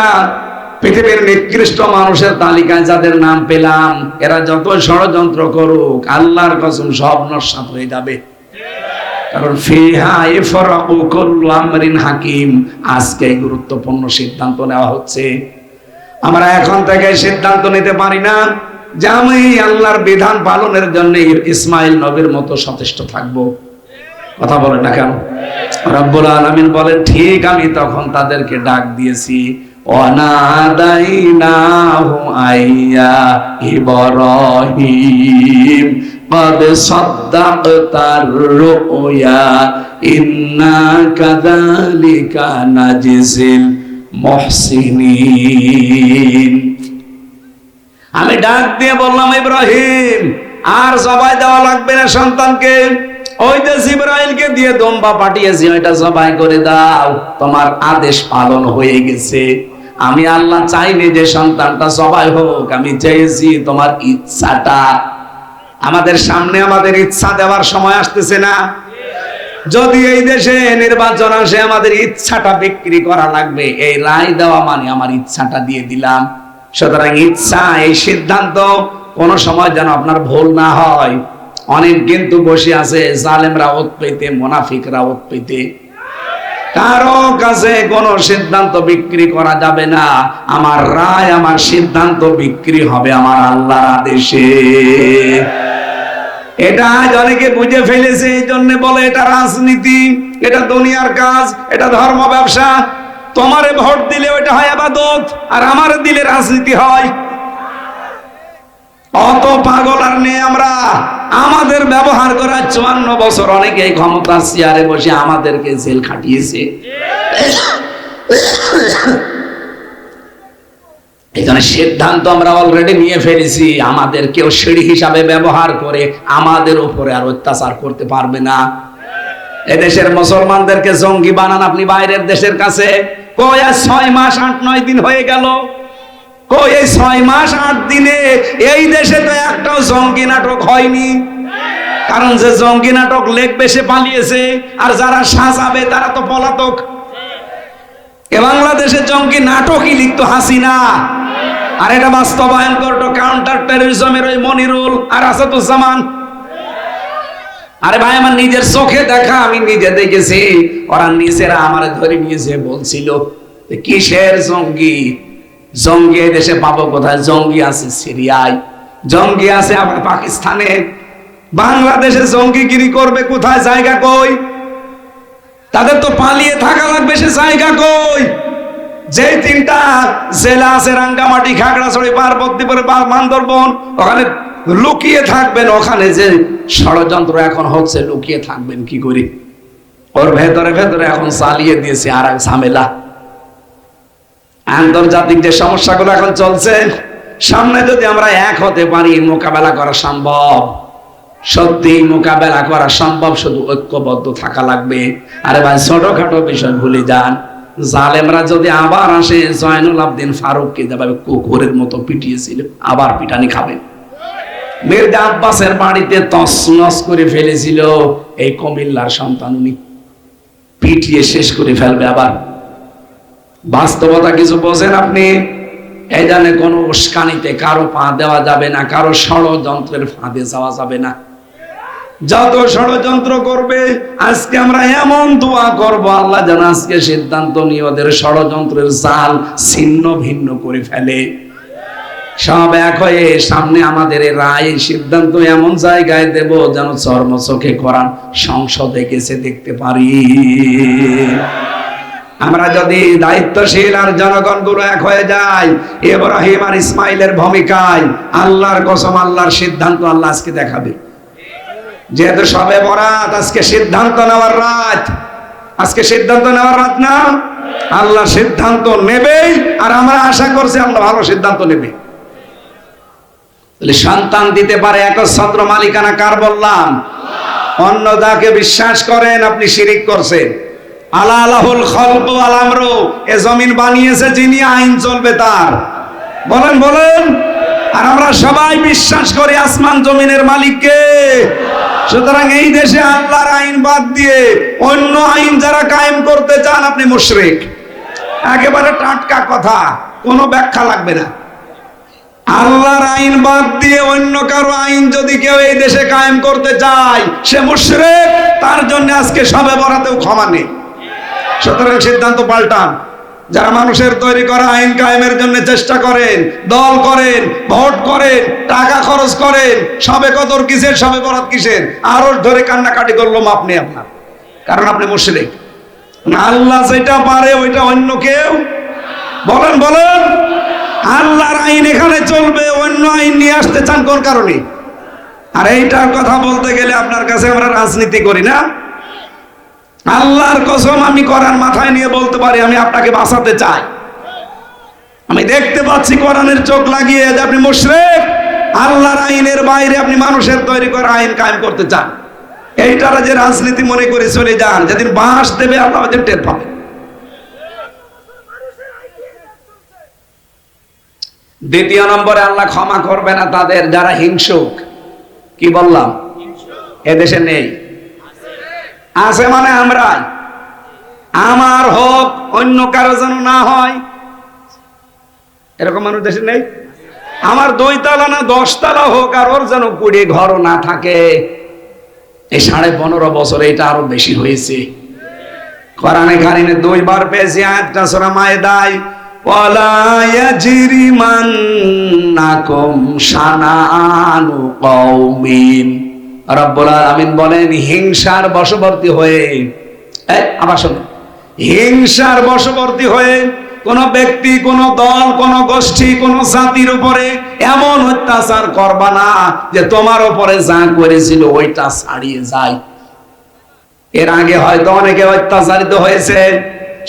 পৃথিবীর নিকৃষ্ট মানুষের তালিকায় যাদের নাম পেলাম, এরা যত ষড়যন্ত্র করুক, আল্লাহর কসম সব নস্যাৎ হয়ে যাবে। কারণ ফিহা ইফরাকু কুল্লু আমরিন হাকিম, আজকে গুরুত্বপূর্ণ সিদ্ধান্ত নেওয়া হচ্ছে। আমরা এখন থেকে সিদ্ধান্ত নিতে পারি না যে আমি আল্লাহর বিধান পালনের জন্য ইসমাইল নবীর মতো সচেষ্ট থাকব। কথা বলেন না কেন? রব্বুল আলামিন বলেন, ঠিক আমি তখন তাদেরকে ডাক দিয়েছি, ওয়ানাদাইনাহু আইয়া ইব্রাহিম قد صدقت الرؤيا إنا كذلك نجزي المحسنين। আমি ডাক দিয়ে বললাম, ইব্রাহিম আর জবাই দেওয়া লাগবে না সন্তানকে, ওই যে জিবরাইলকে দিয়ে দম্বা পাঠিয়েছি ওইটা জবাই করে দাও, তোমার আদেশ পালন হয়ে গেছে। আমি আল্লাহ চাইনি যে সন্তানটা জবাই হোক, আমি চেয়েছি তোমার ইচ্ছাটা। আমাদের সামনে আমাদের ইচ্ছা দেওয়ার সময় আসতেছে না? যদি এই দেশে নির্বাচন আসে আমাদের ইচ্ছাটা বিক্রি করা লাগবে, এই রায় দেওয়া মানে আমার ইচ্ছাটা দিয়ে দিলাম। সুতরাং ইচ্ছা, এই সিদ্ধান্ত কোন সময় যেন আপনার ভুল না হয়। অনেক কিন্তু বসে আছে জালেমরা ওত পেতে, মুনাফিকরা ওত পেতে। কারো কাছে কোন সিদ্ধান্ত বিক্রি করা যাবে না। আমার রায়, আমার সিদ্ধান্ত বিক্রি হবে আমার আল্লাহর আদেশে। এটা আজ অনেকে বুঝে ফেলেছে, এই জন্য বলে এটা রাজনীতি, এটা দুনিয়ার কাজ, এটা ধর্ম ব্যবসা। তোমারে ভোট দিলে ওটা হয় ইবাদত, আর আমারে দিলে রাজনীতি হয়। অত পাগল আর নেই আমরা। আমাদের ব্যবহার করা 54 বছর অনেকে ক্ষমতার চেয়ারে বসে আমাদেরকে জেল খাটিয়েছে। এখানে সিদ্ধান্ত আমরা অলরেডি নিয়ে ফেলেছি, আমাদের কেউ সিঁড়ি হিসাবে ব্যবহার করে আমাদের উপরে আর অত্যাচার করতে পারবে না। এদেশের মুসলমানদেরকে জঙ্গি বানান আপনি বাইরের দেশের কাছে। কই আর 6 মাস 8-9 দিন হয়ে গেল, কই এই 6 মাস 8 দিনে এই দেশে তো একটাও জঙ্গি নাটক হয়নি। কারণ যে জঙ্গি নাটক লিখবে সে পালিয়েছে, আর যারা সাজাবে তারা তো পলাতক। এ বাংলাদেশে জঙ্গি নাটকই লিখতো হাসিনা, আর এটা বাস্তবায়ন করতো কাউন্টার টেররিজমের ওই মনিরুল আর আসাদুজ্জামান। আরে ভাই, আমার নিজের চোখে দেখা, আমি নিজে দেখেছি। ওরা নিজেরা আমারে ধরে নিয়েছে, বলছিল কিসের জঙ্গি? জঙ্গি এই দেশে পাবো কোথায়? জঙ্গি আছে সিরিয়ায়, জঙ্গি আছে আবার পাকিস্তানে। বাংলাদেশে জঙ্গিগিরি করবে কোথায়? জায়গা কই? তাদের তো পালিয়ে থাকা লাগবে, সে জায়গা কই? যে 3টা জেলা আছে, রাঙ্গামাটি, খাগড়াছড়ি, পার্বতীপুর, বান্দরবন, ওখানে লুকিয়ে থাকবেন। ওখানে যে ষড়যন্ত্র এখন হচ্ছে, লুকিয়ে থাকবেন কি করে? ওর ভেতরে ভেতরে এখন চালিয়ে দিয়েছে আর এক ঝামেলা। আন্তর্জাতিক যে সমস্যাগুলো এখন চলছে, সামনে যদি আমরা এক হতে পারি, মোকাবেলা করা সম্ভব। সত্যি মোকাবেলা করা সম্ভব, শুধু ঐক্যবদ্ধ থাকা লাগবে। আরে ভাই, ছোটখাটো বিষয় ভুলে যান। জালেমরা যদি আবার আসে, জয়নুল আবদিন ফারুককে যেভাবে কুকুরের মতো পিটিয়েছিল, আবার পিটানি খাবে। মির্জা আব্বাসের বাড়িতে তছনছ করে ফেলেছিল এই কুমিল্লার সন্তান, উনি পিটিয়ে শেষ করে ফেলবে আবার। বাস্তবতা কিছু বোঝেন আপনি? এই জানে কোন উস্কানিতে কারো পা দেওয়া যাবে না, কারো ষড়যন্ত্রের ফাঁদে যাওয়া যাবে না। যত ষড়যন্ত্র করবে, আজকে আমরা এমন দোয়া করব, আল্লাহ যেন আজকে সিদ্ধান্ত নিয়ে ওদের ষড়যন্ত্রের জাল ছিন্ন ভিন্ন করে ফেলে। সব এক হয়ে সামনে আমাদের রায়, সিদ্ধান্ত এমন জায়গায় দেব যেন চর্ম চোখে কোরআন সংসদে গেছে দেখতে পারি। আমরা যদি দায়িত্বশীল আর জনগণ গুলো এক হয়ে যায়, ইব্রাহিম আর ইসমাইলের ভূমিকায়, আল্লাহর কসম, আল্লাহর সিদ্ধান্ত আল্লাহ আজকে দেখাবে। যেহেতু সবে বরাত, আজকে সিদ্ধান্ত নেওয়ার রাত। আজকে সিদ্ধান্ত নেওয়ার রাত না, আল্লাহ সিদ্ধান্ত নেবেই। আর আমরা আশা করছি আল্লাহ ভালো সিদ্ধান্ত নেবে। সন্তান দিতে পারে একচ্ছত্র মালিকানা কার বললাম? অন্য যাকে বিশ্বাস করেন আপনি শিরিক করছেন। আলা আলাহুল খলক ওয়াল আমরু, এ জমিন বানিয়েছে যিনি, আইন চলবে তার। বলেন বলেন। আর আমরা সবাই বিশ্বাস করি আসমান জমিনের মালিককে। সুতরাং এই দেশে আল্লাহর আইন বাদ দিয়ে অন্য আইন যারা কায়েম করতে চান, আপনি মুশরিক। একেবারে টাটকা কথা, কোনো ব্যাখ্যা লাগবে না। আল্লাহর আইন বাদ দিয়ে অন্য কারো আইন যদি কেউ এই দেশে কায়েম করতে চায়, সে মুশরিক। তার জন্য আজকে সবে বরাতেও ক্ষমা নেই। সুতরাং সিদ্ধান্ত পাল্টান। যারা মানুষের তৈরি করা আইন কায়েমের জন্য চেষ্টা করেন, দল করেন, ভোট করেন, টাকা খরচ করেন, সবে কদর কিসের, সবে বরাত কিসের, আরো ধরে কান্নাকাটি করলাম আপনি আপনার। কারণ আপনি মুশরিক। আল্লাহ যেটা পারে ওইটা অন্য কেউ, বলেন বলেন, আল্লাহর আইন এখানে চলবে, অন্য আইন নিয়ে আসতে চান কোন কারণে? আর এইটার কথা বলতে গেলে আপনার কাছে আমরা রাজনীতি করি না। আল্লাহর কসম আমি কোরআন মাথায় নিয়ে বলতে পারি, আমি আপনাকে বাঁচাতে চাই। আমি দেখতে পাচ্ছি কোরআনের চোখ লাগিয়ে যে আপনি মুশরিক, আল্লাহর আইনের বাইরে আপনি মানুষের তৈরি করা আইন কায়েম করতে চান। এইটারা যে রাজনীতি মনে করে চলে যান, যেদিন বাঁশ দেবে আল্লাহ ওদের টের পাবে। দ্বিতীয় নম্বরে আল্লাহ ক্ষমা করবে না তাদের যারা হিংসুক। কি বললাম? এদেশে নেই, আছে মানে আমরা, আমার হোক অন্য কারো যেন না হয়, এরকম মানুষ দেশে নেই। আমার 2 তলা না 10 তলা হোক, আর ওর যেন 20 ঘরও না থাকে। এই 15.5 বছরে এটা আরো বেশি হয়েছে। কোরআনে কারিমে 2 বার পেয়েছি আয়াতটা সূরা মায়েদায়, ওয়ালা ইয়াজরিমান্নাকুম শানাআনু কওমিন। রব্বুল আলামিন বলেন, হিংসার বশবর্তী হয়ে, আবার শুনুন, হিংসার বশবর্তী হয়ে কোন ব্যক্তি, কোন দল, কোন গোষ্ঠী, কোন জাতির উপরে এমন অত্যাচার করবা না যে তোমার উপরে যা করেছিল ওইটা ছাড়িয়ে যায়। এর আগে হয়তো অনেকে অত্যাচারিত হয়েছে,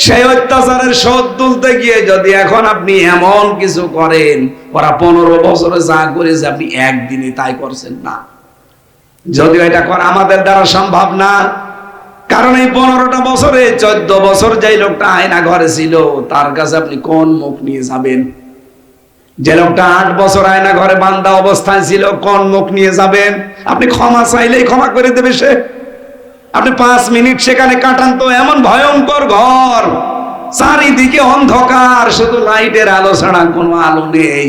সেই অত্যাচারের শোধ তুলতে গিয়ে যদি এখন আপনি এমন কিছু করেন, ওরা 15 বছরে যা করেছে আপনি একদিনে তাই করছেন না, যদিও এটা করা আমাদের দ্বারা সম্ভব না। কারণ এই 15টা বছরে 14 বছর যেই লোকটা আয়না ঘরে ছিল তার কাছে আপনি কোন মুখ নিয়ে যাবেন? যে লোকটা 8 বছর আয়না ঘরে বান্ধা অবস্থায় ছিল কোন মুখ নিয়ে যাবেন? আপনি ক্ষমা চাইলেই ক্ষমা করে দেবে সে? আপনি 5 মিনিট সেখানে কাটান তো, এমন ভয়ঙ্কর ঘর, চারিদিকে অন্ধকার, শুধু লাইটের আলো ছাড়া কোনো আলো নেই।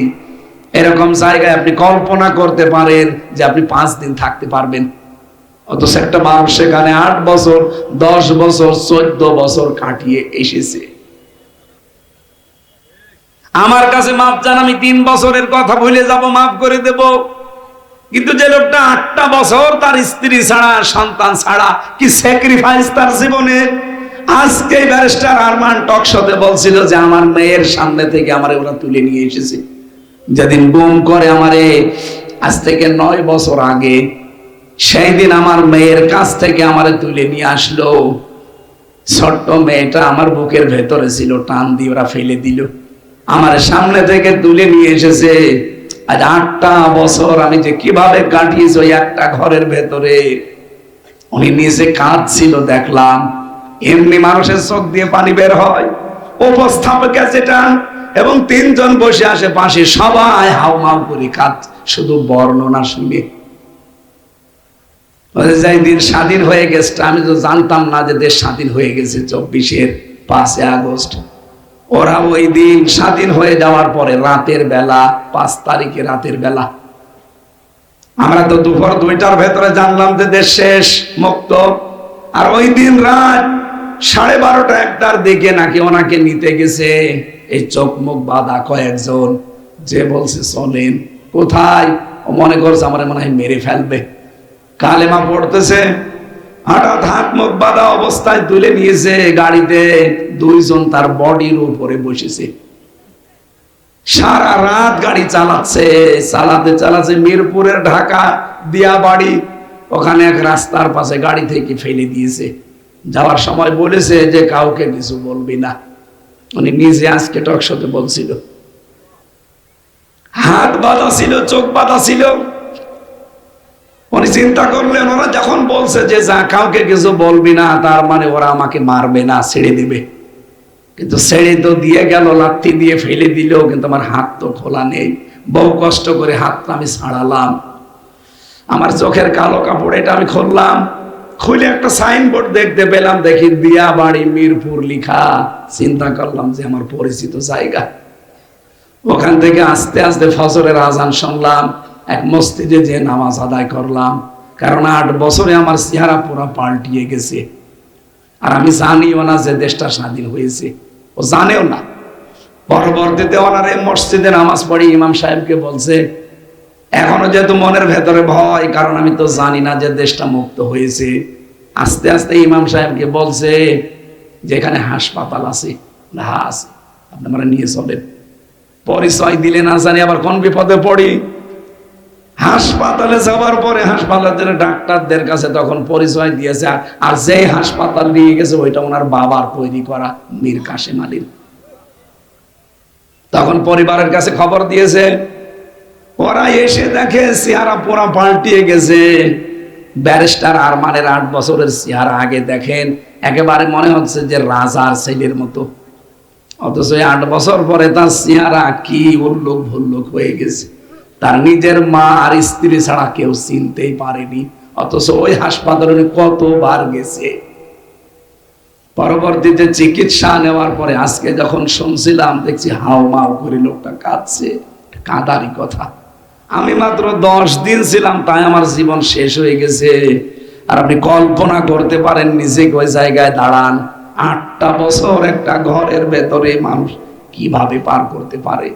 এরকম জায়গায় আপনি কল্পনা করতে পারেন যে আপনি 5 দিন থাকতে পারবেন? অথচ একটা মানুষ সেখানে 8 বছর, 10 বছর, 14 বছর কাটিয়ে এসেছে। আমার কাছে মাপ চান, আমি 3 বছরের কথা ভুলে যাব, মাফ করে দেব। কিন্তু যে লোকটা 8টা বছর তার স্ত্রী ছাড়া, সন্তান ছাড়া, কি স্যাক্রিফাইস তার জীবনে। আজকে ব্যারিস্টার আরমান টক শোতে বলছিল যে আমার মেয়ের সামনে থেকে আমারে ওরা তুলে নিয়ে এসেছে। যেদিন গুম করে আমারে, আজ থেকে 9 বছর আগে, সেই দিন আমার মেয়ের কাছ থেকে আমারে তুলে নিয়ে আসলো। ছোট্ট মেয়েটা আমার বুকের ভেতরে ছিল, টান দিয়ে ওরা ফেলে দিল, আমার সামনে থেকে তুলে নিয়ে এসেছে। আজ 8টা বছর আমি যে কিভাবে কাটিয়েছি ওই একটা ঘরের ভেতরে। উনি নিজে কাঁদছিল দেখলাম, এমনি মানুষের চোখ দিয়ে পানি বের হয়। উপস্থাপক যেটা এবং 3 জন বসে আসে পাশে, সবাই হাউমাউ করে কাঁদ, শুধু বর্ণনা শুনে। যাই দিন স্বাধীন হয়ে গেছে, আমি তো জানতাম না যে দেশ স্বাধীন হয়ে গেছে 24-এর 5 আগস্ট। ওরা ওই দিন স্বাধীন হয়ে যাওয়ার পরে রাতের বেলা, 5 তারিখে রাতের বেলা, আমরা তো দুপুর 2টার ভেতরে জানলাম যে দেশ শেষ, মুক্ত। আর ওই দিন রাত 12:30 1টার দিকে নাকি ওনাকে নিতে গেছে এই চোখ মুখ বাঁধা কয়েকজন, যে বলছে চলেন। কোথায়? ও মনে করছে আমার মনে হয় মেরে ফেলবে, কালেমা পড়তেছে। হঠাৎ হাত মুখ বাঁধা অবস্থায় তুলে নিয়েছে গাড়িতে, 2 জন তার বডির উপরে বসেছে। সারা রাত গাড়ি চালাচ্ছে, চালাতে মিরপুরের ঢাকা দিয়াবাড়ি, ওখানে এক রাস্তার পাশে গাড়ি থেকে ফেলে দিয়েছে। যাওয়ার সময় বলেছে যে কাউকে কিছু বলবি না। উনি নিজে আজকে টক শোতে বলছিল, হাত বাঁধা ছিল, চোখ বাঁধা ছিল। উনি চিন্তা করলেন ওরা যখন বলছে যে যা কাউকে কিছু বলবি না, তার মানে ওরা আমাকে মারবে না, ছেড়ে দিবে। কিন্তু ছেড়ে তো দিয়ে গেল, লাথি দিয়ে ফেলে দিল, কিন্তু আমার হাত তো খোলা নেই। বহু কষ্ট করে হাতটা আমি ছাড়ালাম, আমার চোখের কালো কাপড় এটা আমি খুললাম, খুলে একটা সাইনবোর্ড দেখতে পেলাম, দেখি দিয়াবাড়ি মিরপুর লিখা। চিন্তা করলাম যে আমার পরিচিত জায়গা। ওখান থেকে আস্তে আস্তে ফজরের আজান শুনলাম, এক মসজিদে যে নামাজ আদায় করলাম। কারণ 8 বছরে আমার চেহারা পুরো পাল্টিয়ে গেছে। আর আমি জানিও না যে দেশটা স্বাধীন হয়েছে, ও জানেও না। পরবর্তীতে ওনার এই মসজিদে নামাজ পড়ি ইমাম সাহেবকে বলছে, এখনো যেহেতু মনের ভেতরে ভয়, কারণ আমি তো জানি না যে দেশটা মুক্ত হয়েছে, আস্তে আস্তে ইমাম সাহেবকে বলছে যে এখানে হাসপাতাল আছে, হ্যাঁ আছে, আপনি আমরা নিয়ে চলেন। পরিচয় দিলে না জানি আবার কোন বিপদে পড়ি। হাসপাতালে যাওয়ার পরে হাসপাতালের ডাক্তারদের কাছে তখন পরিচয় দিয়েছে, আর যে হাসপাতাল নিয়ে গেছে ওইটা ওনার বাবার তৈরি করা মীর কাসেম আলীর। তখন পরিবারের কাছে খবর দিয়েছে, ওরা এসে দেখে চেহারা পুরা পাল্টিয়ে গেছে। ব্যারিস্টার আরমানের 8 বছরের চেহারা আগে দেখেন, একেবারে মনে হচ্ছে যে রাজার ছেলের মতো, অথচ 8 বছর পরে তার চেহারা কি উল্লুক ভুল্লুক হয়ে গেছে। তার নিজের মা আর স্ত্রী ছাড়া কেউ চিনতেই পারেনি, অথচ ওই হাসপাতালে কতবার গেছে। পরবর্তীতে চিকিৎসা নেওয়ার পরে আজকে যখন শুনছিলাম, দেখছি হাও মাও করে লোকটা কাঁদছে। কাঁদারই কথা। আমি মাত্র 10 দিন ছিলাম, তাই আমার জীবন শেষ হয়ে গেছে। আর আপনি কল্পনা করতে পারেন নিজে ওই জায়গায় দাঁড়ান, 8টা বছর একটা ঘরের ভেতরে মানুষ কিভাবে পার করতে পারে।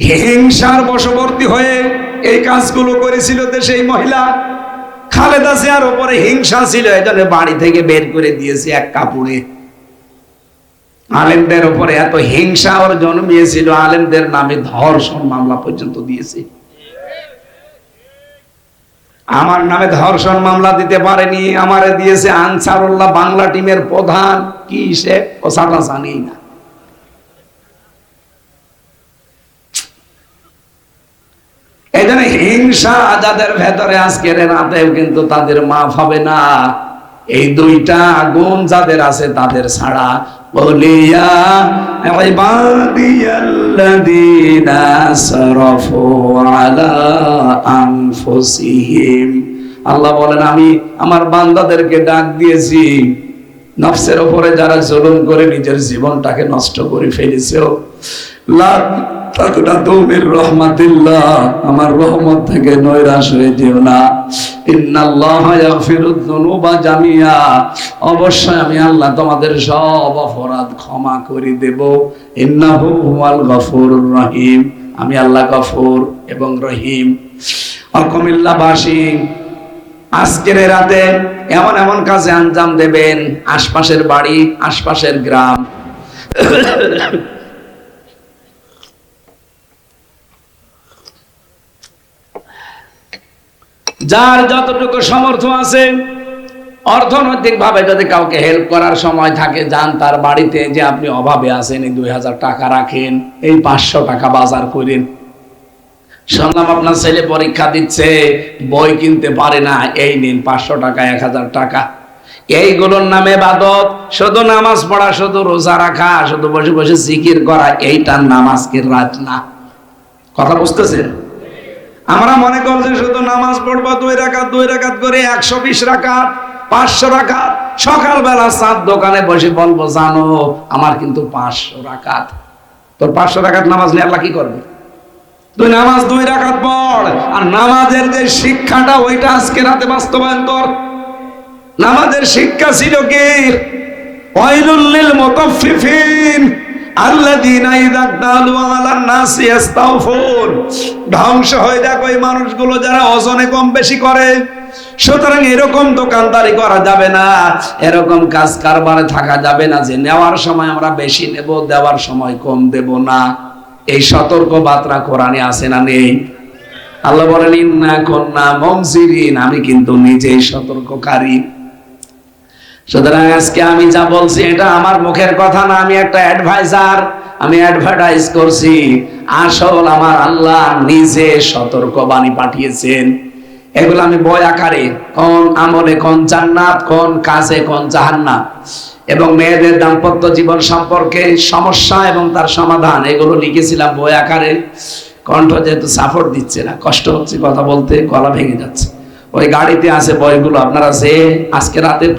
হিংসার বশবর্তী হয়ে এই কাজগুলো করেছিল দেশে এই মহিলা। খালেদা জিয়ার উপরে হিংসা ছিল, এজন্য বাড়ি থেকে বের করে দিয়েছে এক কাপড়ে। আলেমদের উপরে এত হিংসা ওর জন্মিয়েছিল, আলেমদের নামে ধর্ষণ মামলা পর্যন্ত দিয়েছে। আমার নামে ধর্ষণ মামলা দিতে পারেনি, আমারে দিয়েছে আনসারুল্লাহ বাংলা টিমের প্রধান, কি সে ওসাটা জানি না। এই জন্য হিংসা যাদের ভেতরে আজকের রাতেও কিন্তু তাদের মাফ হবে না। এই 2টা গুণ যাদের আছে তাদের ছাড়া। বলিয়া ইবাদিয়াল্লাযীনা আসরাফু আলা আনফুসিহিম, আল্লাহ বলেন আমি আমার বান্দাদেরকে ডাক দিয়েছি, নফসের উপরে যারা জুলুম করে নিজের জীবনটাকে নষ্ট করে ফেলেছে, লা তাকনাতু মির রাহমাতিল্লাহ, আমার রহমত থেকে নৈরাশ হয়ে যেও না। ইন্নাল্লাহা ইয়াগফিরুয যুনুবা জামিআ, অবশ্যই আমি আল্লাহ তোমাদের সব অপরাধ ক্ষমা করে দেব। ইন্নাহু হুয়াল গফুরুর রহিম, আমি আল্লাহ গফুর এবং রহিম। কুমিল্লাবাসী আজকের রাতে এমন এমন কাজে আঞ্জাম দেবেন, আশপাশের বাড়ি, আশপাশের গ্রাম, যার যতটুকু সামর্থ্য আছে অর্থনৈতিক ভাবে যদি কাউকে হেল্প করার সময় থাকে, যান তার বাড়িতে, যে আপনি অভাবে আছেন, এই 2000 টাকা রাখেন, এই 500 টাকা বাজার করেন। শুনলাম আপনার ছেলে পরীক্ষা দিচ্ছে, বই কিনতে পারে না, এই নিন 500 টাকা, 1000 টাকা। এইগুলোর নামে ইবাদত। শুধু নামাজ পড়া, শুধু রোজা রাখা, শুধু বসে বসে জিকির করা, এইটার নাম আজকের রাত না। কথা বুঝতেছেন? আমরা মনে করছি শুধু নামাজ পড়বো 2 রাকাত 2 রাকাত করে, 120 রাকাত, 500 রাকাত। সকালবেলা চাঁদ দোকানে বসে বলবো, জানো আমার কিন্তু 500 রাকাত। তোর 500 রাকাত নামাজ নিয়ে আল্লাহ কি করবে? তুই নামাজ 2 রাকাত পড়, আর নামাজের যে শিক্ষাটা ওইটা আজকে রাতে বাস্তবায়ন কর। নামাজের শিক্ষা ছিল কি? ওয়াইলুল লিল মুতাফফিফিন আল্লাযীনা ইযা তালু আলান নাসি ইস্তাওফুন। ধ্বংস হয়ে যাক ওই মানুষগুলো যারা ওজনে কম বেশি করে। সুতরাং এরকম দোকানদারি করা যাবে না, এরকম কাজ কারবারে থাকা যাবে না যে নেওয়ার সময় আমরা বেশি নেব, দেওয়ার সময় কম দেব না। এই সতর্ক বার্তা কোরআনে আছে না নেই? আল্লাহ বলেন ইন্না কুন্না মুনজিরিন, আমি কিন্তু নিজেই সতর্ককারী। সুতরাং আজকে আমি যা বলছি এটা আমার মুখের কথা না, আমি একটা অ্যাডভাইজার, আমি অ্যাডভার্টাইজ করছি। আসল আমার আল্লাহ নিজে সতর্কবাণী পাঠিয়েছেন। এগুলো আমি বই আকারে, কোন আমলে কোন জান্নাত, কোন কাজে কোন জাহান্নাম, এবং মেয়েদের দাম্পত্য জীবন সম্পর্কে সমস্যা এবং তার সমাধান, এগুলো লিখেছিলাম বই আকারে। কণ্ঠ যেহেতু সাপোর্ট দিচ্ছে না, কষ্ট হচ্ছে কথা বলতে, গলা ভেঙে যাচ্ছে। ওই গাড়িতে আছে বইগুলো, আপনারা যে আজকে রাতে